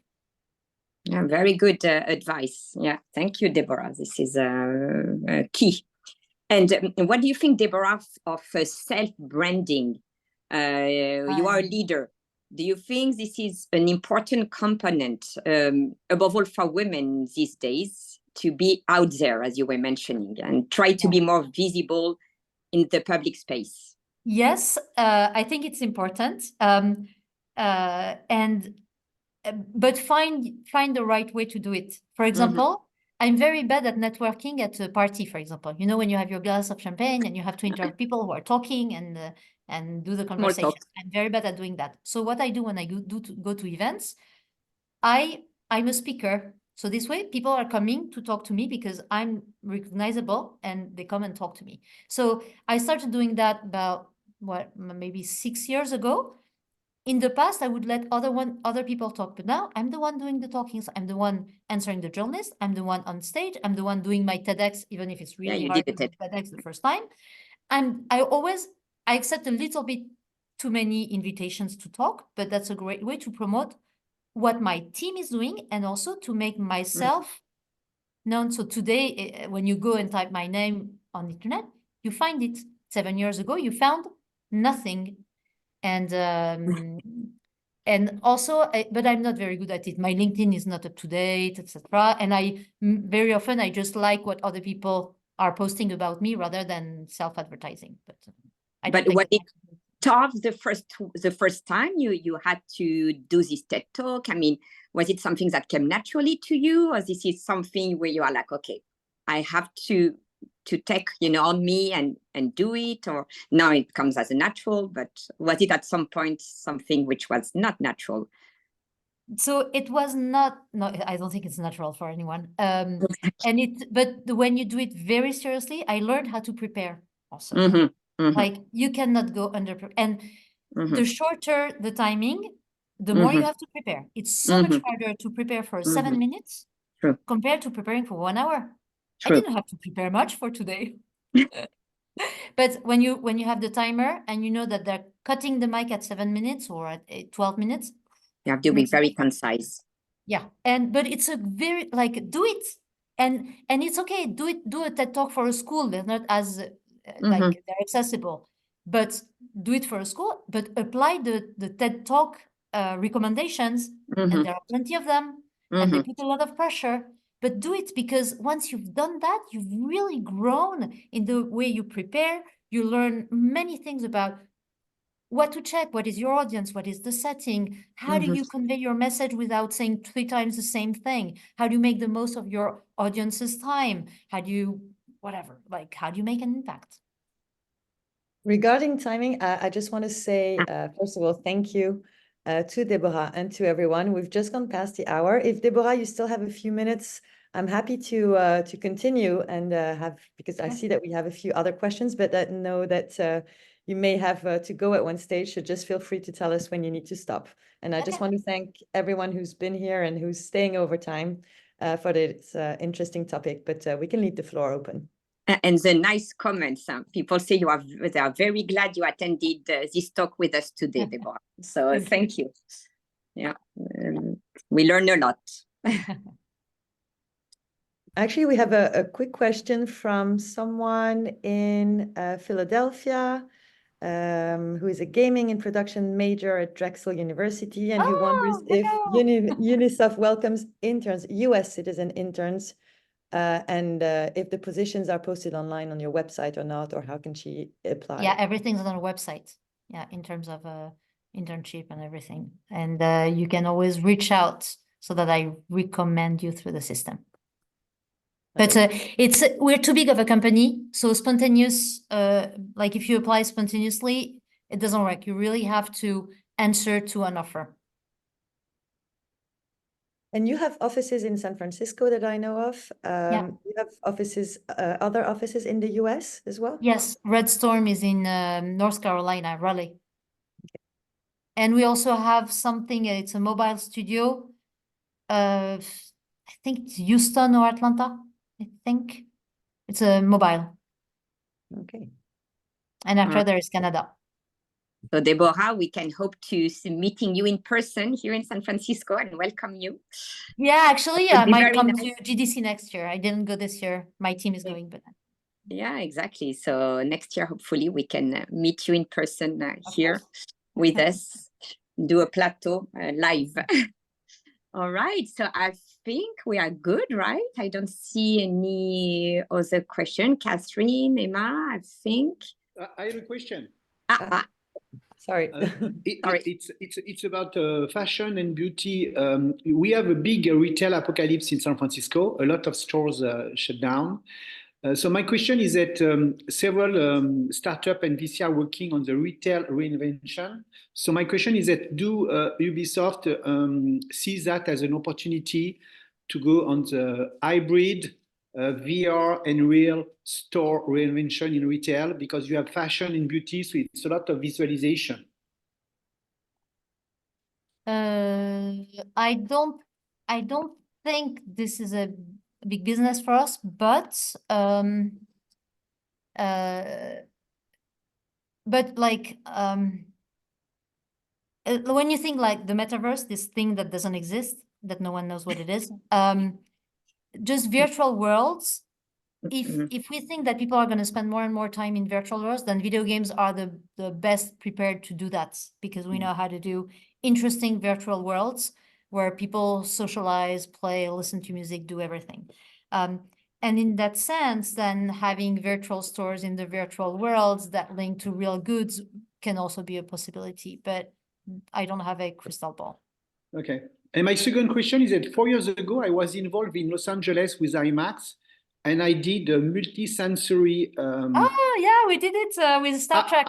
Yeah, very good advice. Yeah, thank you, Deborah. This is key. And what do you think, Deborah, of self-branding? You are a leader. Do you think this is an important component, above all for women these days, to be out there, as you were mentioning, and try to be more visible in the public space? Yes, I think it's important. But find the right way to do it. For example, I'm very bad at networking at a party, for example. You know, when you have your glass of champagne and you have to interrupt people who are talking and do the conversation. I'm very bad at doing that. So what I do when I go to events, I'm a speaker. So this way, people are coming to talk to me because I'm recognizable and they come and talk to me. So I started doing that about, maybe 6 years ago. In the past, I would let other people talk, but now I'm the one doing the talking. So I'm the one answering the journalist. I'm the one on stage. I'm the one doing my TEDx, even if it's really hard to do TEDx the first time. And I accept a little bit too many invitations to talk, but that's a great way to promote what my team is doing and also to make myself known. So today, when you go and type my name on the internet, you find it. 7 years ago, you found nothing. And also, but I'm not very good at it. My LinkedIn is not up to date, etc. And very often I just like what other people are posting about me rather than self-advertising. But when it tough the first time you had to do this TED Talk? I mean, was it something that came naturally to you, or this is something where you are like, okay, I have to take on me and do it, or now it comes as a natural? But was it at some point something which was not natural? So it was not. No, I don't think it's natural for anyone. But when you do it very seriously, I learned how to prepare also. Like you cannot go under, and the shorter the timing, the more you have to prepare. It's so much harder to prepare for 7 minutes compared to preparing for 1 hour. I didn't have to prepare much for today. But when you have the timer and you know that they're cutting the mic at 7 minutes or at 12 minutes, you have to be very concise. Yeah, but it's a very do it, and it's okay. Do a TED Talk for a school. They're not as they're accessible, but do it for a school. But apply the TED Talk recommendations, and there are plenty of them, and they put a lot of pressure. But do it, because once you've done that, you've really grown in the way you prepare. You learn many things about what to check, what is your audience, what is the setting, how do you convey your message without saying 3 times the same thing? How do you make the most of your audience's time? How do you, whatever, like, how do you make an impact? Regarding timing, I just want to say, first of all, thank you to Deborah and to everyone. We've just gone past the hour. If Deborah, you still have a few minutes, I'm happy to continue and because I see that we have a few other questions, but know that you may have to go at one stage, so just feel free to tell us when you need to stop. And I just want to thank everyone who's been here and who's staying over time for this interesting topic, but we can leave the floor open. And the nice comments. People say they are very glad you attended this talk with us today, Deborah. So thank you. Yeah, we learned a lot. Actually, we have a quick question from someone in Philadelphia who is a gaming and production major at Drexel University and who wonders if Ubisoft welcomes interns, US citizen interns, and if the positions are posted online on your website or not, or how can she apply? Yeah, everything's on our website. Yeah, in terms of internship and everything. And you can always reach out so that I recommend you through the system. But we're too big of a company, so spontaneous, like if you apply spontaneously, it doesn't work. You really have to answer to an offer. And you have offices in San Francisco that I know of. You have offices, other offices in the US as well? Yes, Red Storm is in North Carolina, Raleigh. Okay. And we also have something, it's a mobile studio. I think it's Houston or Atlanta, I think. It's a mobile. Okay. And after there is Canada. So Deborah, we can hope to see meeting you in person here in San Francisco and welcome you. Yeah, actually, I might come to GDC next year. I didn't go this year. My team is going, but yeah, exactly. So next year, hopefully, we can meet you in person here with us, do a plateau live. All right. So I think we are good, right? I don't see any other question. Catherine, Emma, I think. I have a question. Sorry. It's about fashion and beauty. We have a big retail apocalypse in San Francisco. A lot of stores shut down. So my question is that several startup and VC are working on the retail reinvention. So my question is that do Ubisoft see that as an opportunity to go on the hybrid VR and real store reinvention in retail, because you have fashion and beauty, so it's a lot of visualization. I don't think this is a big business for us, but like when you think like the metaverse, this thing that doesn't exist, that no one knows what it is, just virtual worlds. If we think that people are going to spend more and more time in virtual worlds, then video games are the best prepared to do that, because we know how to do interesting virtual worlds where people socialize, play, listen to music, do everything. And in that sense, then having virtual stores in the virtual worlds that link to real goods can also be a possibility, but I don't have a crystal ball. Okay. And my second question is that 4 years ago, I was involved in Los Angeles with IMAX, and I did a multi-sensory... Oh, yeah, we did it with Star Trek.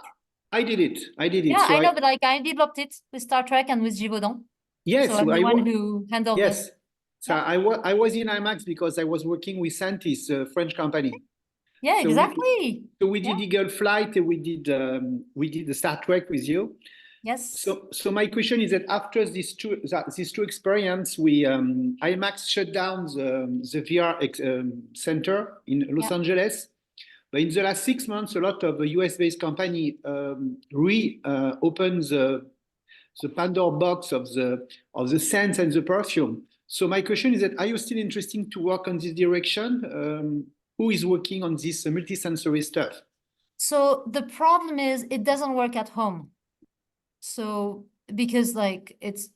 I did it. Yeah, so I know, but like I developed it with Star Trek and with Givaudan. Yes, so I'm the one who handled yes. this. So yeah. I was in IMAX because I was working with Santis, a French company. Yeah, so exactly. We did Eagle Flight, we did the Star Trek with you. Yes. So my question is that after these two experience, IMAX shut down the VR center in Los Angeles. But in the last 6 months, a lot of US-based company reopened the Pandora box of the scents and the perfume. So my question is that, are you still interested to work on this direction? Who is working on this multi-sensory stuff? So the problem is it doesn't work at home. So because like it's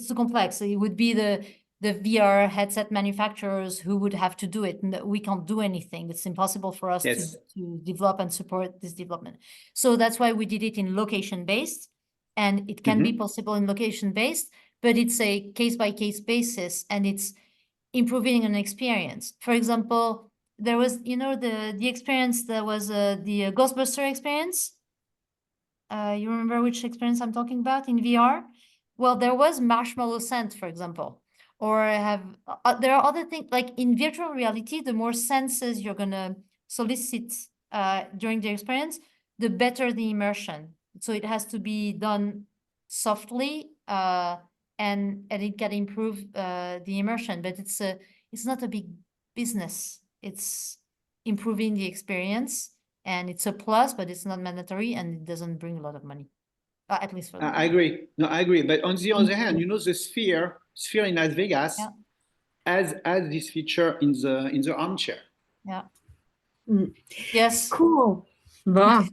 too complex. It would be the VR headset manufacturers who would have to do it, and we can't do anything. It's impossible for us Yes. to develop and support this development. So that's why we did it in location-based, and it can be possible in location-based, but it's a case-by-case basis, and it's improving an experience. For example, there was, you know, the experience that was the Ghostbuster experience. You remember which experience I'm talking about in VR? Well, there was marshmallow scent, for example, or there are other things like in virtual reality. The more senses you're gonna solicit during the experience, the better the immersion. So it has to be done softly, and it can improve the immersion. But it's not a big business. It's improving the experience. And it's a plus, but it's not mandatory, and it doesn't bring a lot of money, at least for I agree. No, I agree. But on the other hand, you know, the Sphere in Las Vegas has this feature in the armchair. Yeah. Yes. Cool. Bon.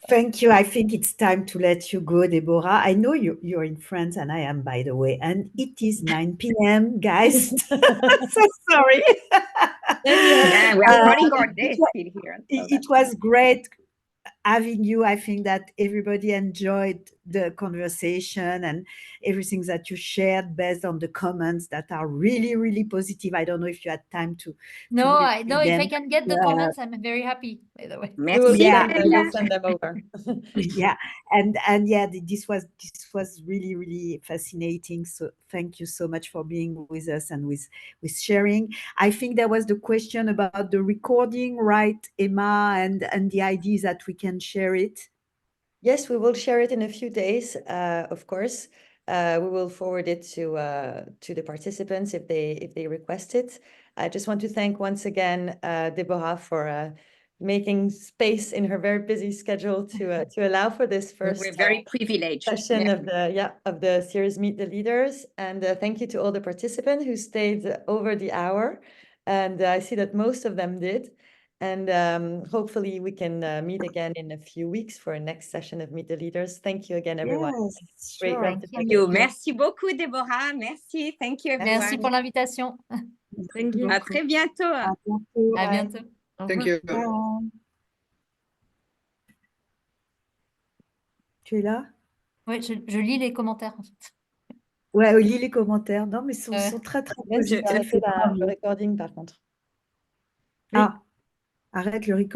Thank you. I think it's time to let you go, Deborah. I know you're in France, and I am, by the way, and it is 9 p.m., guys. So sorry. Yeah, we are starting our day still here. It was great having you. I think that everybody enjoyed the conversation and everything that you shared based on the comments that are really, really positive. I don't know if you had time to. No, read if them. I can get the comments, I'm very happy, by the way. Merci. We'll send them over. Yeah, and yeah, this was really, really fascinating. So thank you so much for being with us and with sharing. I think there was the question about the recording, right, Emma, and the idea that we can share it. Yes, we will share it in a few days, of course. We will forward it to the participants if they request it. I just want to thank once again Deborah for making space in her very busy schedule to allow for this first We're very privileged session of the series Meet the Leaders. And thank you to all the participants who stayed over the hour. And I see that most of them did. And hopefully we can meet again in a few weeks for a next session of Meet the Leaders. Thank you again, everyone. Yes, Great sure. rest of the Thank day. you. Merci beaucoup, Deborah. Merci. Thank you, everyone. Merci pour l'invitation. Thank you. À très bientôt. À bientôt. À bientôt. Au Thank revoir. you. Bye. Tu es là? Oui, je lis les commentaires, en fait. Ouais, lis les commentaires. Non, mais sont très, très Même si tu positifs. arrêtes le recording, par contre. Ah, arrête le recording.